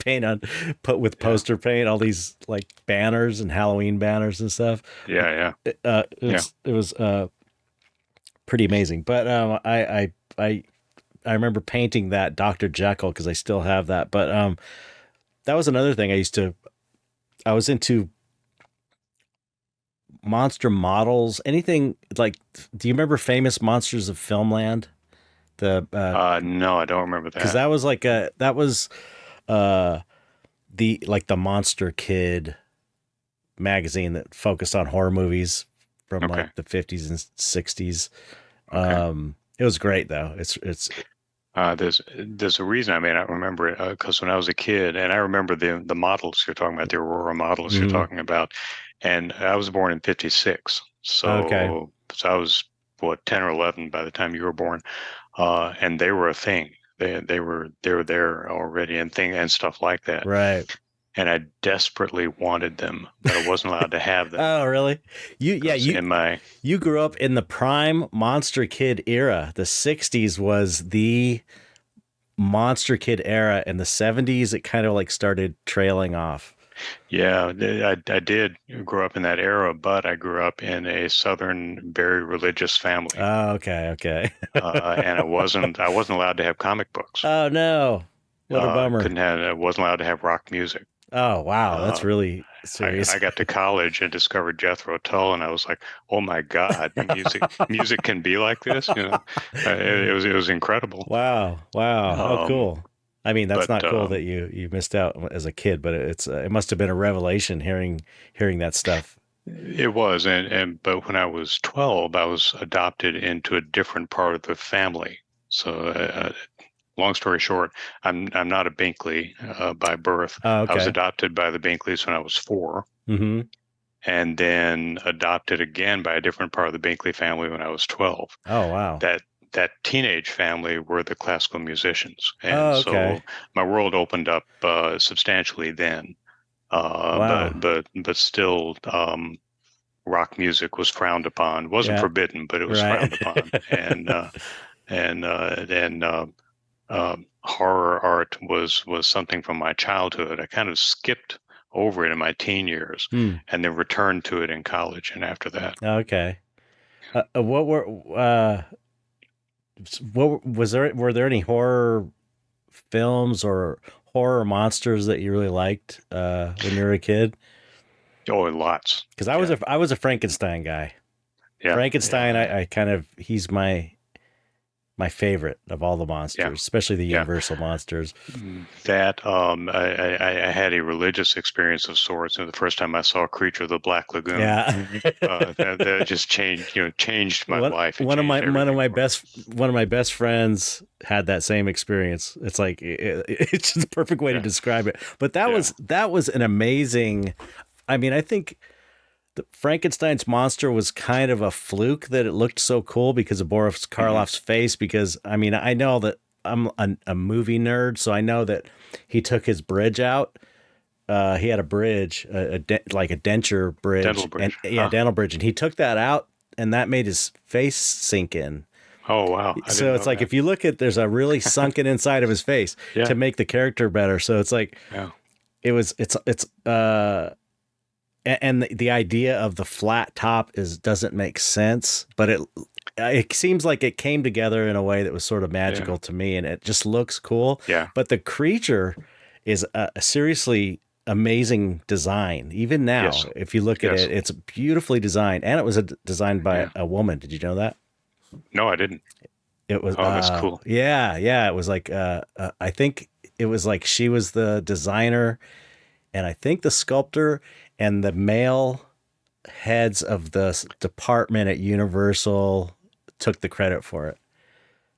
put with poster paint all these like banners and Halloween banners and stuff. Yeah. It was pretty amazing. But I remember painting that Dr. Jekyll because I still have that. But that was another thing I was into monster models. Anything like, do you remember Famous Monsters of Filmland? The no, I don't remember that. Because that was the Monster Kid magazine that focused on horror movies from like the 50s and 60s. It was great though. There's a reason I may not remember it because when I was a kid, and I remember the models you're talking about, the Aurora models you're talking about, and I was born in '56, so I was 10 or 11 by the time you were born, and they were a thing. They were there already and stuff like that. Right. And I desperately wanted them, but I wasn't allowed to have them. Oh, really? You grew up in the prime Monster Kid era. The 60s was the Monster Kid era. In the 70s, it kind of like started trailing off. Yeah, I did grow up in that era, but I grew up in a Southern, very religious family. Oh, okay. And I wasn't allowed to have comic books. Oh no, what a bummer! I wasn't allowed to have rock music. Oh wow, that's really serious. I got to college and discovered Jethro Tull, and I was like, "Oh my God, music can be like this!" It was incredible. Wow, how cool. I mean, that's But not cool that you missed out as a kid, but it must have been a revelation hearing that stuff. it was, but when I was 12, I was adopted into a different part of the family. So, long story short, I'm not a Binkley by birth. Oh, I was okay. adopted by the Binkleys when I was 4, Mm-hmm. and then adopted again by a different part of the Binkley family when I was 12. Oh, wow. That teenage family were the classical musicians, and Oh, okay. so my world opened up substantially then. Wow. But still, rock music was frowned upon. It wasn't Yeah. forbidden, but it was Right. frowned upon. And horror art was something from my childhood. I kind of skipped over it in my teen years, Hmm. and then returned to it in college and after that. Okay. What was there? Were there any horror films or horror monsters that you really liked when you were a kid? Oh, lots. Because I was a Frankenstein guy. Yeah, Frankenstein, yeah, he's my favorite of all the monsters, yeah, especially the yeah. Universal monsters. That I had a religious experience of sorts, and the first time I saw Creature of the Black Lagoon, Yeah. that just changed my life. It One of changed everything for me. one of my best friends had that same experience. It's like it's just the perfect way to Yeah, describe it. But that yeah. was an amazing. I mean, I think the Frankenstein's monster was kind of a fluke that it looked so cool because of Boris Hmm. Karloff's face. Because I mean, I know that I'm a movie nerd, so I know that he took his bridge out. He had a bridge, like a denture bridge, Dental and bridge. yeah, Huh. dental bridge, and he took that out, and that made his face sink in. Oh wow, I So didn't it's know like that. if you look at, there's a really sunken inside of his face to Yeah, make the character better. So it's like yeah, and the idea of the flat top doesn't make sense, but it seems like it came together in a way that was sort of yeah, magical to me, and it just looks cool. yeah. But the creature is a seriously amazing design. Even now, Yes, if you look at yes, it, it's beautifully designed, and it was designed by yeah. a woman. Did you know that? No, I didn't. It was, Oh, that's cool. yeah. It was like, I think it was like she was the designer, and I think the sculptor and the male heads of the department at Universal took the credit for it.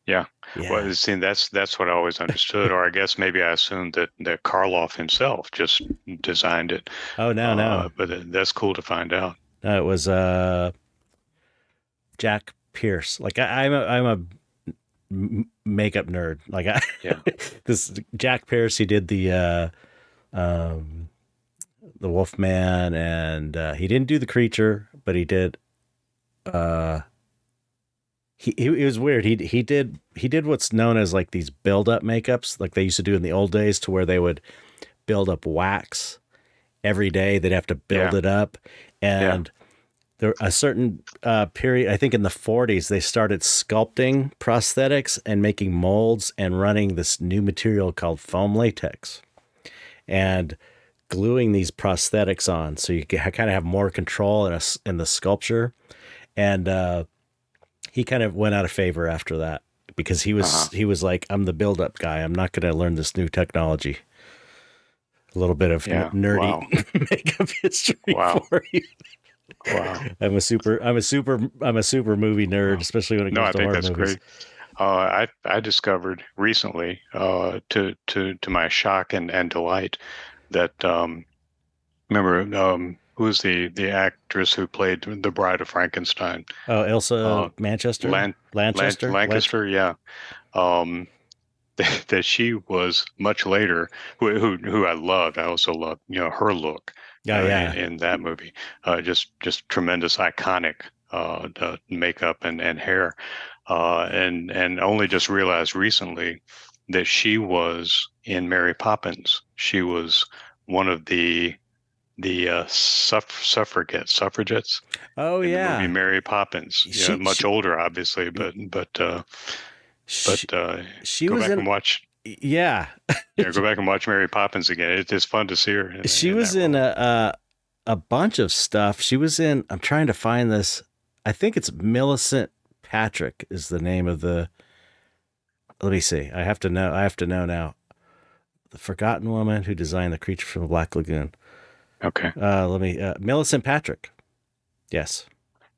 Yeah. Yeah. Well, see, that's what I always understood, or I guess maybe I assumed that Karloff himself just designed it. Oh, no. But that's cool to find out. No, it was Jack Pierce. Like I'm a makeup nerd. Like Yeah. this Jack Pierce, he did um, the Wolfman, and he didn't do the Creature, but he did. Uh, he was weird. He did what's known as like these build up makeups, like they used to do in the old days, to where they would build up wax every day. They'd have to build Yeah. it up, Yeah. and there a certain period, I think in the 40s, they started sculpting prosthetics and making molds and running this new material called foam latex and gluing these prosthetics on, so you kind of have more control in the sculpture. And he kind of went out of favor after that because Uh-huh. he was like, I'm the build up guy. I'm not going to learn this new technology. A little bit of Yeah. nerdy Wow. makeup history Wow. for you. Wow. I'm a super movie nerd, Wow. especially when it No, comes I to think horror that's movies. great. I discovered recently, to my shock and delight, that remember, who's the actress who played the Bride of Frankenstein? Oh, Elsa Uh, Manchester, Lan, Lanchester, Lancaster, yeah. Um, that she was much later, who I loved. I also loved, her look Oh yeah, in that movie. Just tremendous, iconic makeup and hair. And only just realized recently that she was in Mary Poppins. She was one of the suffragettes oh in the movie yeah. Mary Poppins. She Much she older, obviously, but she, she go was back in, and watch. yeah. Go back and watch Mary Poppins again. It's fun to see her She in was that in role. a bunch of stuff. She was in. I'm trying to find this. I think it's Millicent Patrick is the name of the. Let me see. I have to know now. the forgotten woman who designed the creature from the Black Lagoon. Okay. Millicent Patrick. Yes.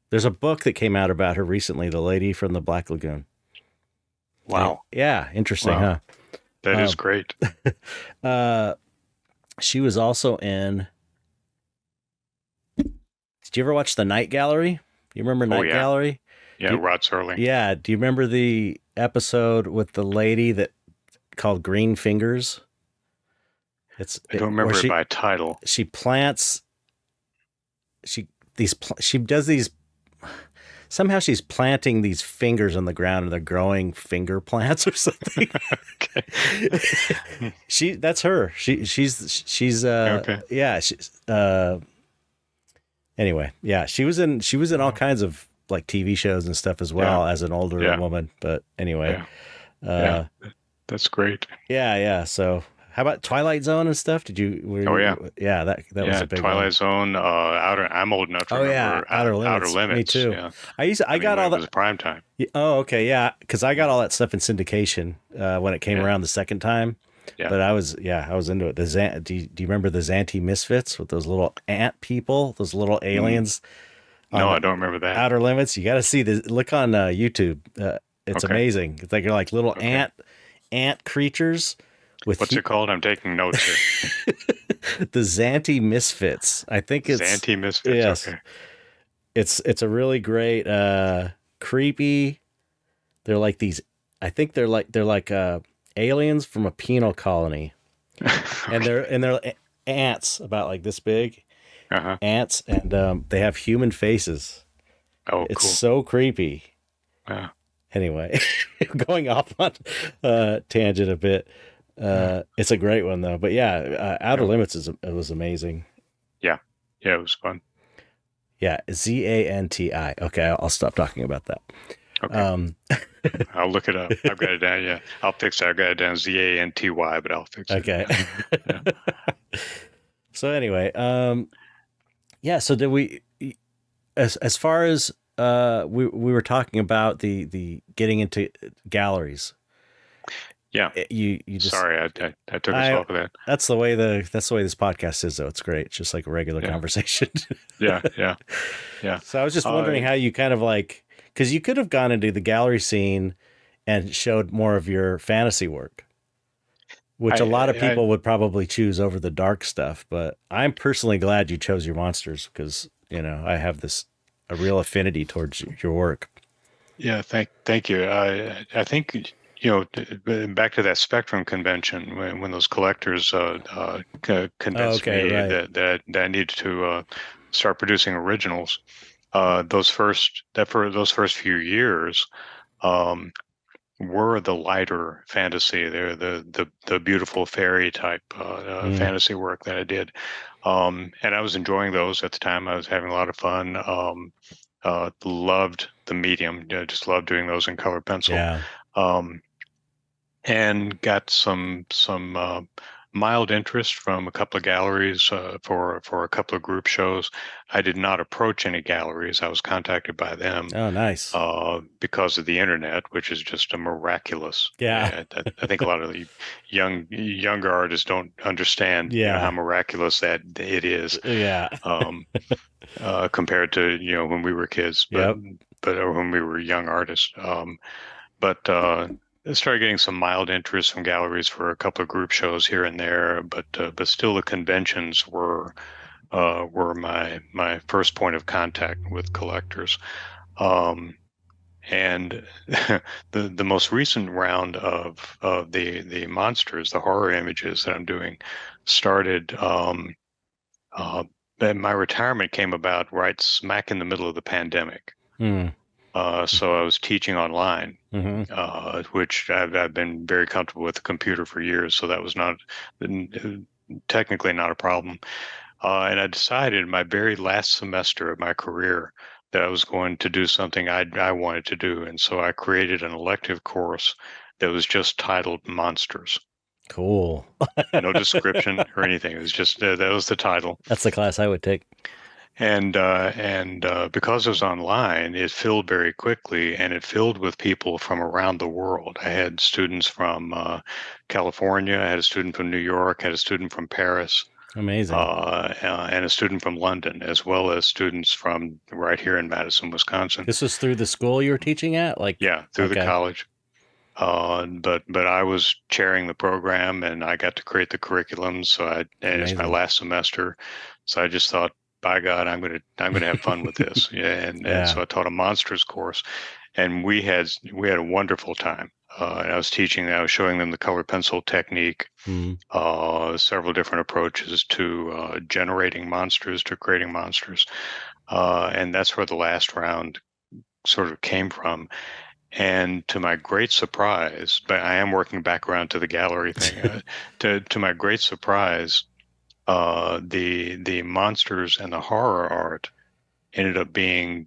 There's a book that came out about her recently, The Lady from the Black Lagoon. Wow. Yeah, interesting, huh? That is great. She was also in... Did you ever watch The Night Gallery? You remember Night Gallery? Yeah, Rod Serling. Yeah. Do you remember the episode with the lady that called Green Fingers? I don't remember it by title. She plants. She does these. Somehow she's planting these fingers on the ground and they're growing finger plants or something. Okay. That's her. She's okay. Yeah. Anyway, yeah, she was in all kinds of like TV shows and stuff as well as an older woman. But anyway, that's great. Yeah. So how about Twilight Zone and stuff? Did you? That was a big Twilight Zone. I'm old enough to remember Outer Limits. Me too. Yeah. I got all that. It was prime time. Oh, okay, yeah, because I got all that stuff in syndication when it came around the second time. Yeah. But I was into it. Do you remember the Xanthi Misfits with those little ant people, those little aliens? No, I don't remember that. Outer Limits. You got to see this. Look on YouTube. It's amazing. It's like you're like little ant creatures. What's it called? I'm taking notes here. The Xanthi Misfits. I think it's Xanthi Misfits. Yes. Okay. It's a really great, creepy. They're like these. I think they're like aliens from a penal colony, and they're ants about like this big. Ants, and they have human faces. Oh, it's cool. So creepy. Yeah. Anyway, going off on tangent a bit. It's a great one though. But Outer Limits was amazing. Yeah, it was fun. Yeah, Zanti. Okay, I'll stop talking about that. Okay. I'll look it up. I've got it down. Yeah, I'll fix it. I've got it down Zanty, but I'll fix it. Okay. So anyway, so did we? As far as we were talking about the getting into galleries. Yeah. You just sorry, I took us off of that. That's the way this podcast is though. It's great. It's just like a regular conversation. Yeah. So I was just wondering how you kind of like, because you could have gone into the gallery scene and showed more of your fantasy work, which a lot of people would probably choose over the dark stuff. But I'm personally glad you chose your monsters because, I have a real affinity towards your work. Yeah. Thank you. I think, back to that Spectrum convention when those collectors convinced me that I needed to start producing originals. Those first few years were the lighter fantasy. They're the beautiful fairy type fantasy work that I did, and I was enjoying those at the time. I was having a lot of fun. Loved the medium. Just loved doing those in color pencil. Yeah. And got some mild interest from a couple of galleries for a couple of group shows. I did not approach any galleries. I was contacted by them. Oh, nice. Because of the internet, which is just a miraculous. Yeah. I think a lot of the younger artists don't understand how miraculous that it is. Yeah. Compared to when we were kids, but when we were young artists. I started getting some mild interest from galleries for a couple of group shows here and there, but still the conventions were my first point of contact with collectors. And the most recent round of the monsters, the horror images that I'm doing, started. My retirement came about right smack in the middle of the pandemic. So I was teaching online, which I've been very comfortable with the computer for years. So that was technically not a problem. And I decided in my very last semester of my career that I was going to do something I wanted to do. And so I created an elective course that was just titled Monsters. Cool. No description or anything. It was just, that was the title. That's the class I would take. And because it was online, it filled very quickly, and it filled with people from around the world. I had students from California, I had a student from New York, I had a student from Paris, Amazing. And a student from London, as well as students from right here in Madison, Wisconsin. This was through the school you were teaching at? Through the college. But I was chairing the program, and I got to create the curriculum. And it's my last semester, so I just thought, by God, I'm gonna have fun with this. And so I taught a monsters course, and we had a wonderful time. And I was showing them the color pencil technique, several different approaches to generating monsters, to creating monsters, and that's where the last round sort of came from. And to my great surprise, but I am working back around to the gallery thing. To my great surprise, the monsters and the horror art ended up being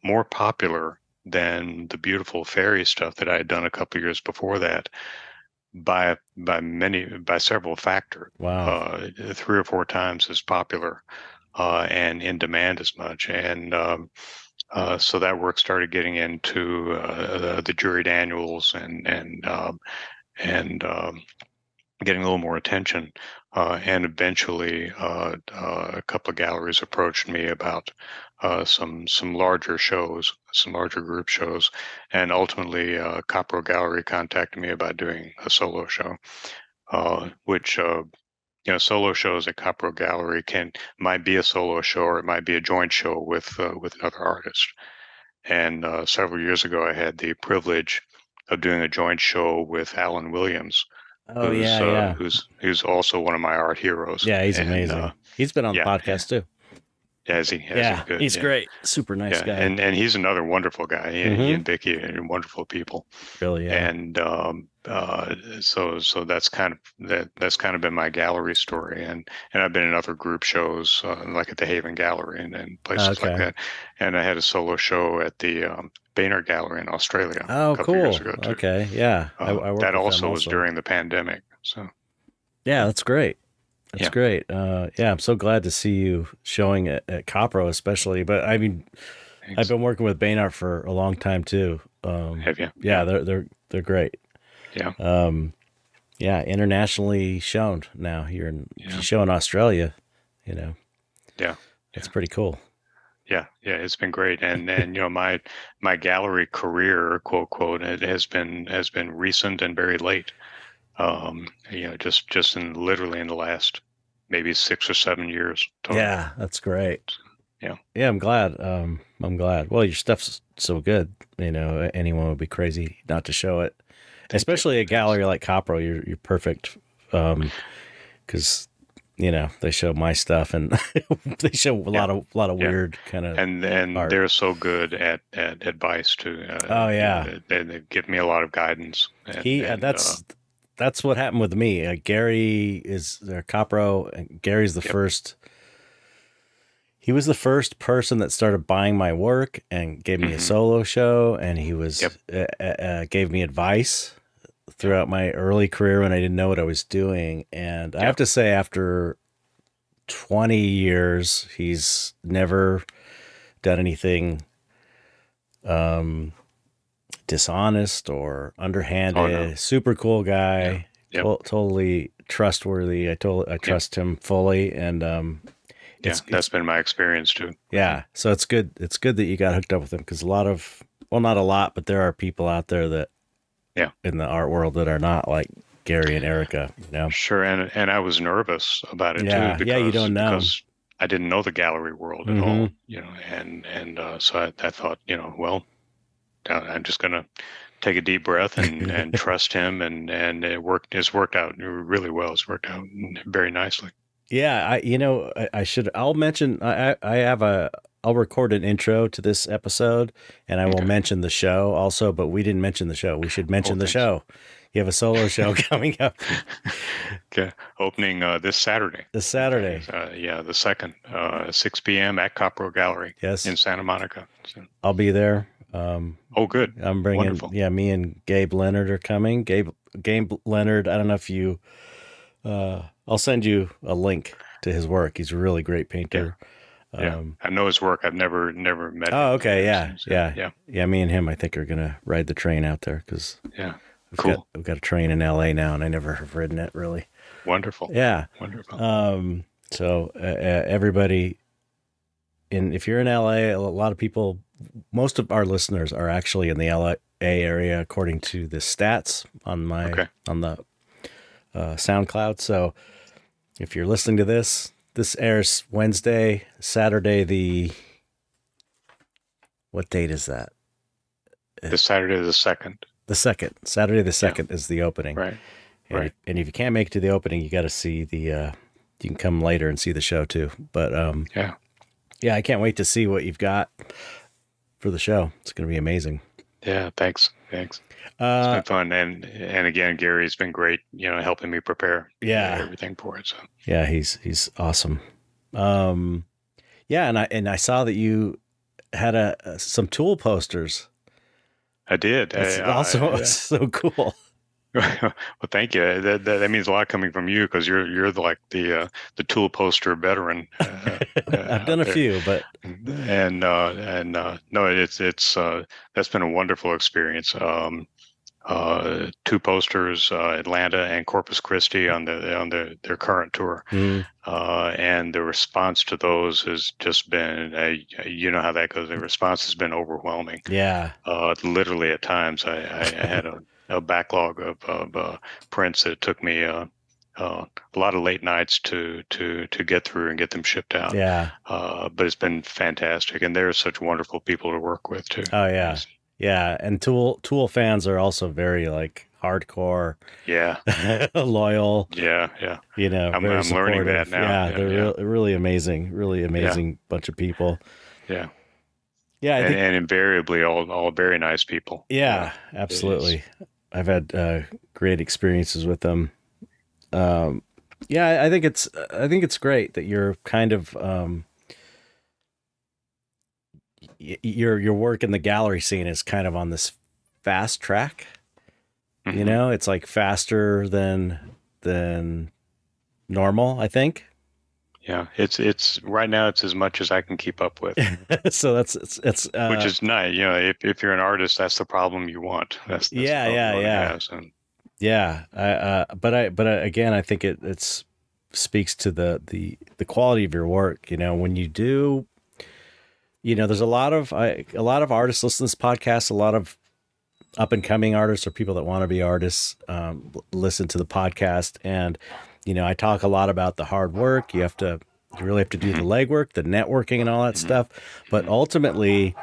more popular than the beautiful fairy stuff that I had done a couple of years before that, by several factors. Wow. 3 or 4 times as popular, and in demand as much. And so that work started getting into the juried annuals and getting a little more attention. And eventually, a couple of galleries approached me about some larger shows, some larger group shows, and ultimately, Copro Gallery contacted me about doing a solo show, which solo shows at Copro Gallery might be a solo show, or it might be a joint show with another artist. And several years ago, I had the privilege of doing a joint show with Alan Williams, Oh, who's also one of my art heroes. Yeah, he's amazing. He's been on the podcast too. Has he? Good? He's great. Super nice guy. And he's another wonderful guy. He and Vicky are wonderful people. Really, yeah. And so that's kind of been my gallery story. And I've been in other group shows, like at the Haven Gallery and places like that. And I had a solo show at the Boehner Gallery in Australia. Oh, cool. Years ago too. Okay, yeah. That also was during the pandemic. So yeah, that's great. That's great. I'm so glad to see you showing it at Copro, especially. But I mean, thanks. I've been working with Boehner for a long time too. Have you? Yeah, they're great. Yeah. Internationally shown now here in show in Australia. Yeah, it's pretty cool. Yeah, it's been great, and my gallery career, quote, it has been recent and very late. Just literally in the last maybe 6 or 7 years. Total. Yeah, that's great. Yeah, I'm glad. I'm glad. Well, your stuff's so good. Anyone would be crazy not to show it, especially a gallery like Copro. You're perfect, because they show my stuff, and they show a lot of weird kind of and art. They're so good at advice too. They give me a lot of guidance. That's what happened with me. Gary is Copro, and Gary's the first. He was the first person that started buying my work and gave me a solo show, and he was gave me advice throughout my early career when I didn't know what I was doing. And I have to say, after 20 years, he's never done anything dishonest or underhanded. Oh, no. Super cool guy. Totally trustworthy. I trust him fully, and that's been my experience too. Yeah, so it's good. It's good that you got hooked up with him, because not a lot, but there are people out there that in the art world that are not like Gary and Erica. Sure, and I was nervous about it too. Because, you don't know. Because I didn't know the gallery world at all. So I thought, well, I'm just gonna take a deep breath and trust him, and it worked. It's worked out really well. It's worked out very nicely. Yeah, I'll mention. I'll record an intro to this episode, and I will mention the show also. But we didn't mention the show. We should mention the show. You have a solo show coming up. Okay, opening this Saturday. This Saturday. The 2nd, 6 p.m. at Copro Gallery. Yes, in Santa Monica. So. I'll be there. Good. I'm bringing. Wonderful. Yeah, me and Gabe Leonard are coming. Gabe Leonard. I don't know if you. I'll send you a link to his work. He's a really great painter. Yeah, I know his work. I've never met him. Oh, okay, yeah, So, yeah, yeah, yeah. Me and him, I think, are gonna ride the train out there because yeah. Cool. we've got a train in L.A. now, and I never have ridden it really. Wonderful. Yeah. Wonderful. So everybody if you're in LA, a lot of people, most of our listeners are actually in the LA area, according to the stats on on the SoundCloud. So if you're listening to this airs Wednesday, Saturday, what date is that? The Saturday the 2nd. The 2nd. Saturday the 2nd is the opening. Right. And if you can't make it to the opening, you got to see you can come later and see the show too. But yeah, I can't wait to see what you've got for the show. It's going to be amazing. Yeah, thanks. It's been fun, and again, Gary's been great. Helping me prepare. Everything for it. So. Yeah, he's awesome. Yeah, and I saw that you had some Tool posters. I did. It's also so cool. Well, thank you. That means a lot coming from you, because you're like the Tool poster veteran. I've done a few, but no, it's that's been a wonderful experience. 2 posters, Atlanta and Corpus Christi on their current tour, and the response to those has just been, you know how that goes. The response has been overwhelming. Yeah. Literally at times, I had a backlog of prints that took me a lot of late nights to get through and get them shipped out. Yeah. But it's been fantastic, and they're such wonderful people to work with too. Oh yeah. Yeah, and Tool fans are also very like hardcore. Yeah. Loyal. Yeah. I'm learning that now. Yeah, they're really amazing bunch of people. Yeah. Yeah, and invariably all very nice people. Yeah, absolutely. I've had great experiences with them. Yeah, I think it's great that you're kind of your work in the gallery scene is kind of on this fast track. Mm-hmm. It's like faster than normal, I think. Yeah, it's right now it's as much as I can keep up with. So that's it's which is nice. If you're an artist, that's the problem you want. That's the problem you want to have, so. Yeah. But again, I think it speaks to the quality of your work. When you do, there's a lot of artists listen to this podcast. A lot of up and coming artists or people that want to be artists listen to the podcast, and I talk a lot about the hard work. You really have to do the legwork, the networking, and all that stuff. But ultimately,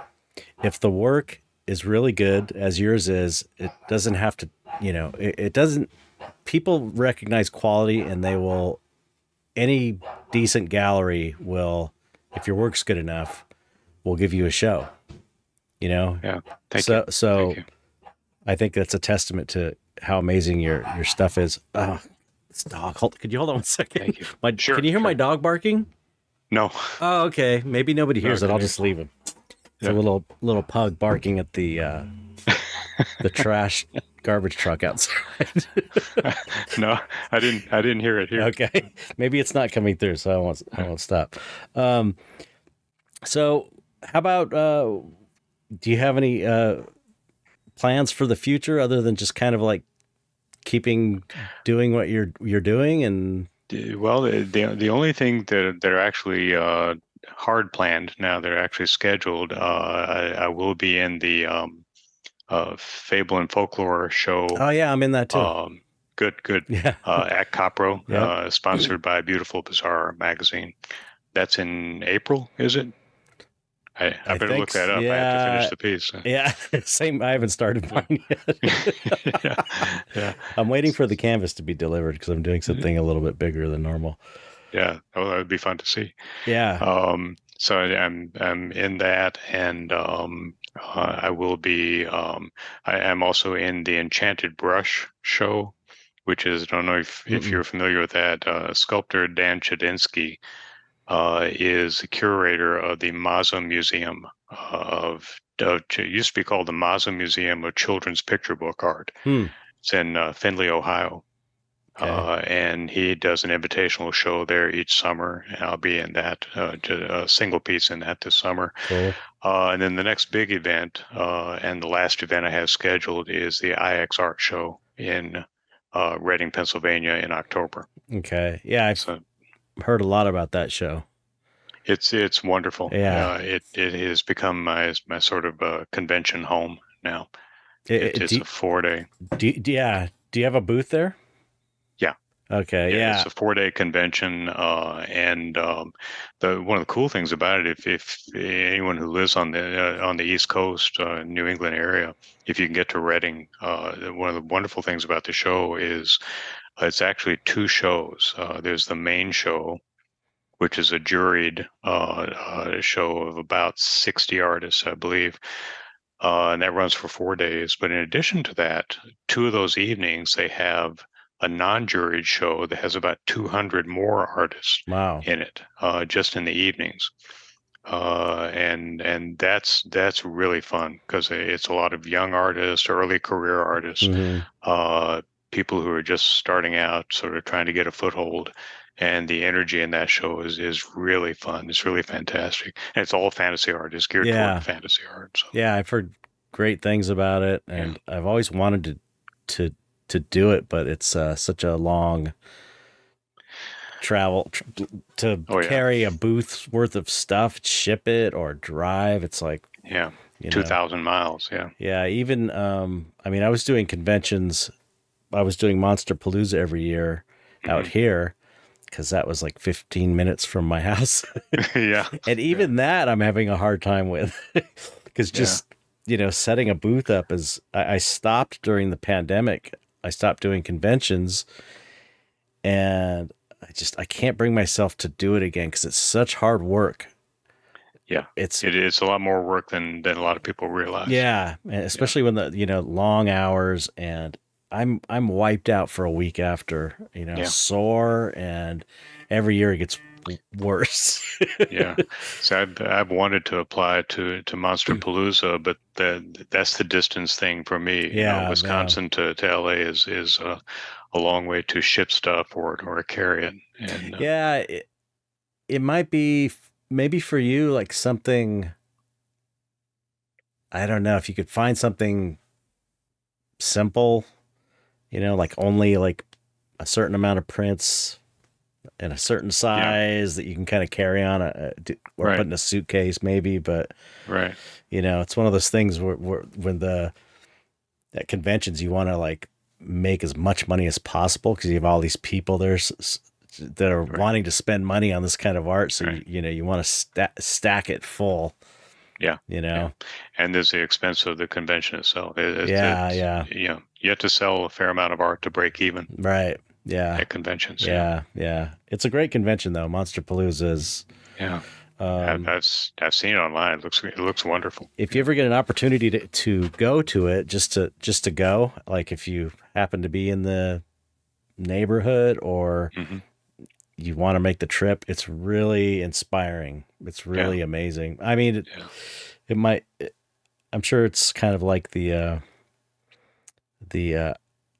if the work is really good, as yours is, it doesn't have to. It doesn't. People recognize quality, and they will. Any decent gallery will, if your work's good enough, will give you a show. Yeah. Thank you. Thank you. I think that's a testament to how amazing your stuff is. This dog. Could you hold on 1 second? Thank you. Can you hear my dog barking? No. Oh, okay. Maybe nobody hears it. I'll just leave him. It's a little pug barking at the trash garbage truck outside. No, I didn't hear it here. Okay. Maybe it's not coming through, so I won't stop. So how about do you have any plans for the future other than just kind of like doing what you're doing? And well, the only thing that are actually hard planned now, they're actually scheduled. I will be in the Fable and Folklore show. Oh yeah, I'm in that too. Good. Yeah. At Copro, Yep. Sponsored by Beautiful Bizarre magazine. That's in April, is it? I better look that up. Yeah. I have to finish the piece. Yeah, same. I haven't started mine yet. Yeah. I'm waiting for the canvas to be delivered because I'm doing something a little bit bigger than normal. Yeah, that would be fun to see. Yeah. So I'm in that, and I will be. I am also in the Enchanted Brush show, which is, I don't know if you're familiar with that. Sculptor Dan Chedinsky is the curator of the Mazza Museum it used to be called the Mazza Museum of Children's Picture Book Art. It's in Findlay, Ohio. Okay. And he does an invitational show there each summer, and I'll be in that, a single piece in that this summer. Cool. And then the next big event, and the last event I have scheduled, is the IX Art Show in Reading, Pennsylvania in October. Okay. Yeah, I've So heard a lot about that show. it's wonderful. Yeah. It has become my sort of convention home now. It, It's do, a 4-day. yeah. Do you have a booth there? Yeah. Okay. Yeah, it's Yeah. a 4-day convention, and the one of the cool things about it, if anyone who lives on the East Coast, New England area, if you can get to Reading, one of the wonderful things about the show is it's actually two shows. There's the main show, which is a juried show of about 60 artists, I believe, and that runs for 4 days. But in addition to that, two of those evenings they have a non-juried show that has about 200 more artists Wow. in it, just in the evenings. And that's really fun because it's a lot of young artists, early career artists, Mm-hmm. people who are just starting out, sort of trying to get a foothold. And the energy in that show is really fun. It's really fantastic. And it's all fantasy art. It's geared toward Yeah. fantasy art. So Yeah, I've heard great things about it, yeah, and I've always wanted to to do it, but it's such a long travel to oh yeah, carry a booth's worth of stuff, ship it or drive. It's like, yeah, you know, 2,000 miles. Yeah, yeah. Even I mean, I was doing conventions. I was doing Monster Palooza every year out hmm here because that was like 15 minutes from my house. yeah, And yeah, even that I'm having a hard time with because yeah, just, setting a booth up is, I stopped during the pandemic. I stopped doing conventions and I can't bring myself to do it again because it's such hard work. yeah. It's, It is a lot more work than a lot of people realize. yeah, and Yeah, especially when the, long hours, and I'm wiped out for a week after, yeah. sore, and every year it gets worse. Yeah, so I've wanted to apply to Monster Palooza, but that's the distance thing for me. Yeah, yeah. Wisconsin to LA is a long way to ship stuff or carry it. And Yeah, it might be maybe for you like something, I don't know, if you could find something simple, like only like a certain amount of prints in a certain yeah, size that you can kind of carry on or right, put in a suitcase maybe, but right, it's one of those things where when at conventions you want to like make as much money as possible because you have all these people there that are right, wanting to spend money on this kind of art, so right. you want to stack it full. Yeah, you yeah. know And there's the expense of the convention itself. yeah, yeah, You have to sell a fair amount of art to break even right, yeah, at conventions. Yeah, yeah, yeah. It's a great convention though. Monster Palooza is. yeah. um I've seen it online. It looks wonderful. if you Yeah. ever get an opportunity to go to it, just to go, like if you happen to be in the neighborhood or hmm you want to make the trip, it's really inspiring. It's Yeah. really amazing. I mean, Yeah. it might. I'm sure it's kind of like the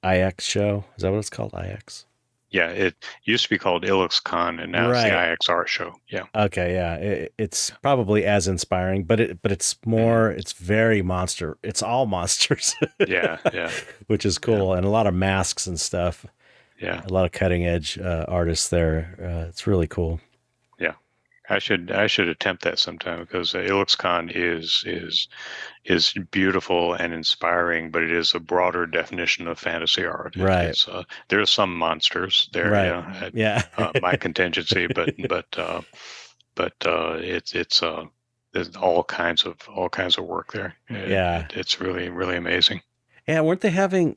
IX show. Is that what it's called? IX. Yeah, it used to be called IlluxCon, and now it's the Right. IX Art Show. Yeah. Okay. Yeah. It's probably as inspiring, but it's hmm more. It's very monster. It's all monsters, Yeah. Yeah. which is Yeah. cool, and a lot of masks and stuff. Yeah. A lot of cutting edge artists there. It's really cool. Yeah. I should attempt that sometime because IlluxCon is beautiful and inspiring, but it is a broader definition of fantasy art. Right. It's there are some monsters there, Right. at Yeah. my contingency, but it's there's all kinds of work there. Yeah. It's really really amazing. Yeah. Weren't they having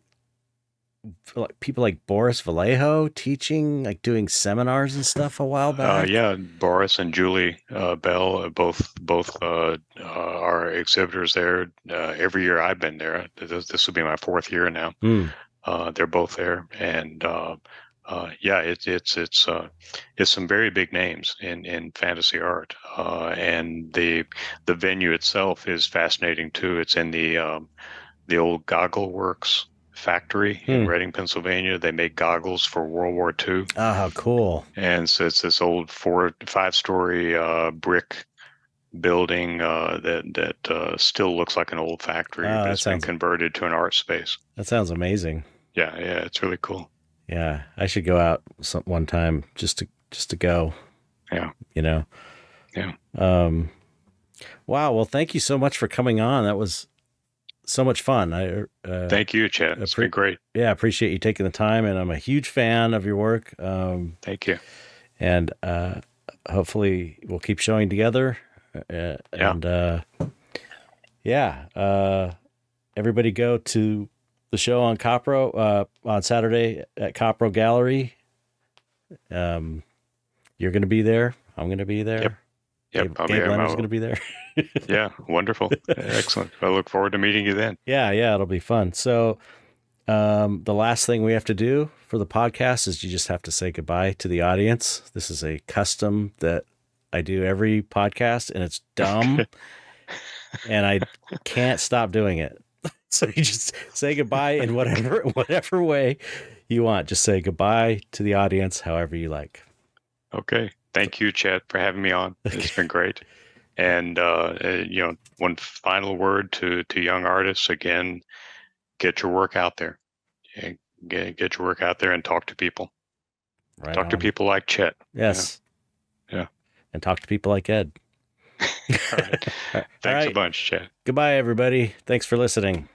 like people like Boris Vallejo teaching, like doing seminars and stuff a while back? Yeah, Boris and Julie Bell, both are exhibitors there. Every year I've been there. This will be my fourth year now. Hmm. They're both there, and yeah, it's some very big names in fantasy art, and the venue itself is fascinating too. It's in the old Goggle Works factory in Reading, Pennsylvania. They make goggles for World War II. Oh, how cool. And so it's this old 5-story brick building that still looks like an old factory, but it's been converted to an art space. That sounds amazing. Yeah, it's really cool. Yeah, I should go out one time just to go. Yeah. Yeah. Wow. Well, thank you so much for coming on. That was so much fun. Thank you, Chet. It's been great. Yeah, I appreciate you taking the time, and I'm a huge fan of your work. Thank you. And hopefully we'll keep showing together. Everybody go to the show on Copro on Saturday at Copro Gallery. You're going to be there. I'm going to be there. Yep. Gabe Leonard's going to be there. Yeah, wonderful. Excellent. I look forward to meeting you then. Yeah, it'll be fun. So the last thing we have to do for the podcast is you just have to say goodbye to the audience. This is a custom that I do every podcast, and it's dumb, and I can't stop doing it. So you just say goodbye in whatever way you want. Just say goodbye to the audience, however you like. Okay. Thank you, Chet, for having me on. It's been great. And, one final word to young artists, again, get your work out there. Get your work out there and talk to people. Right talk to people like Chet. Yes. Yeah. And talk to people like Ed. All right. Thanks a bunch, Chet. Goodbye, everybody. Thanks for listening.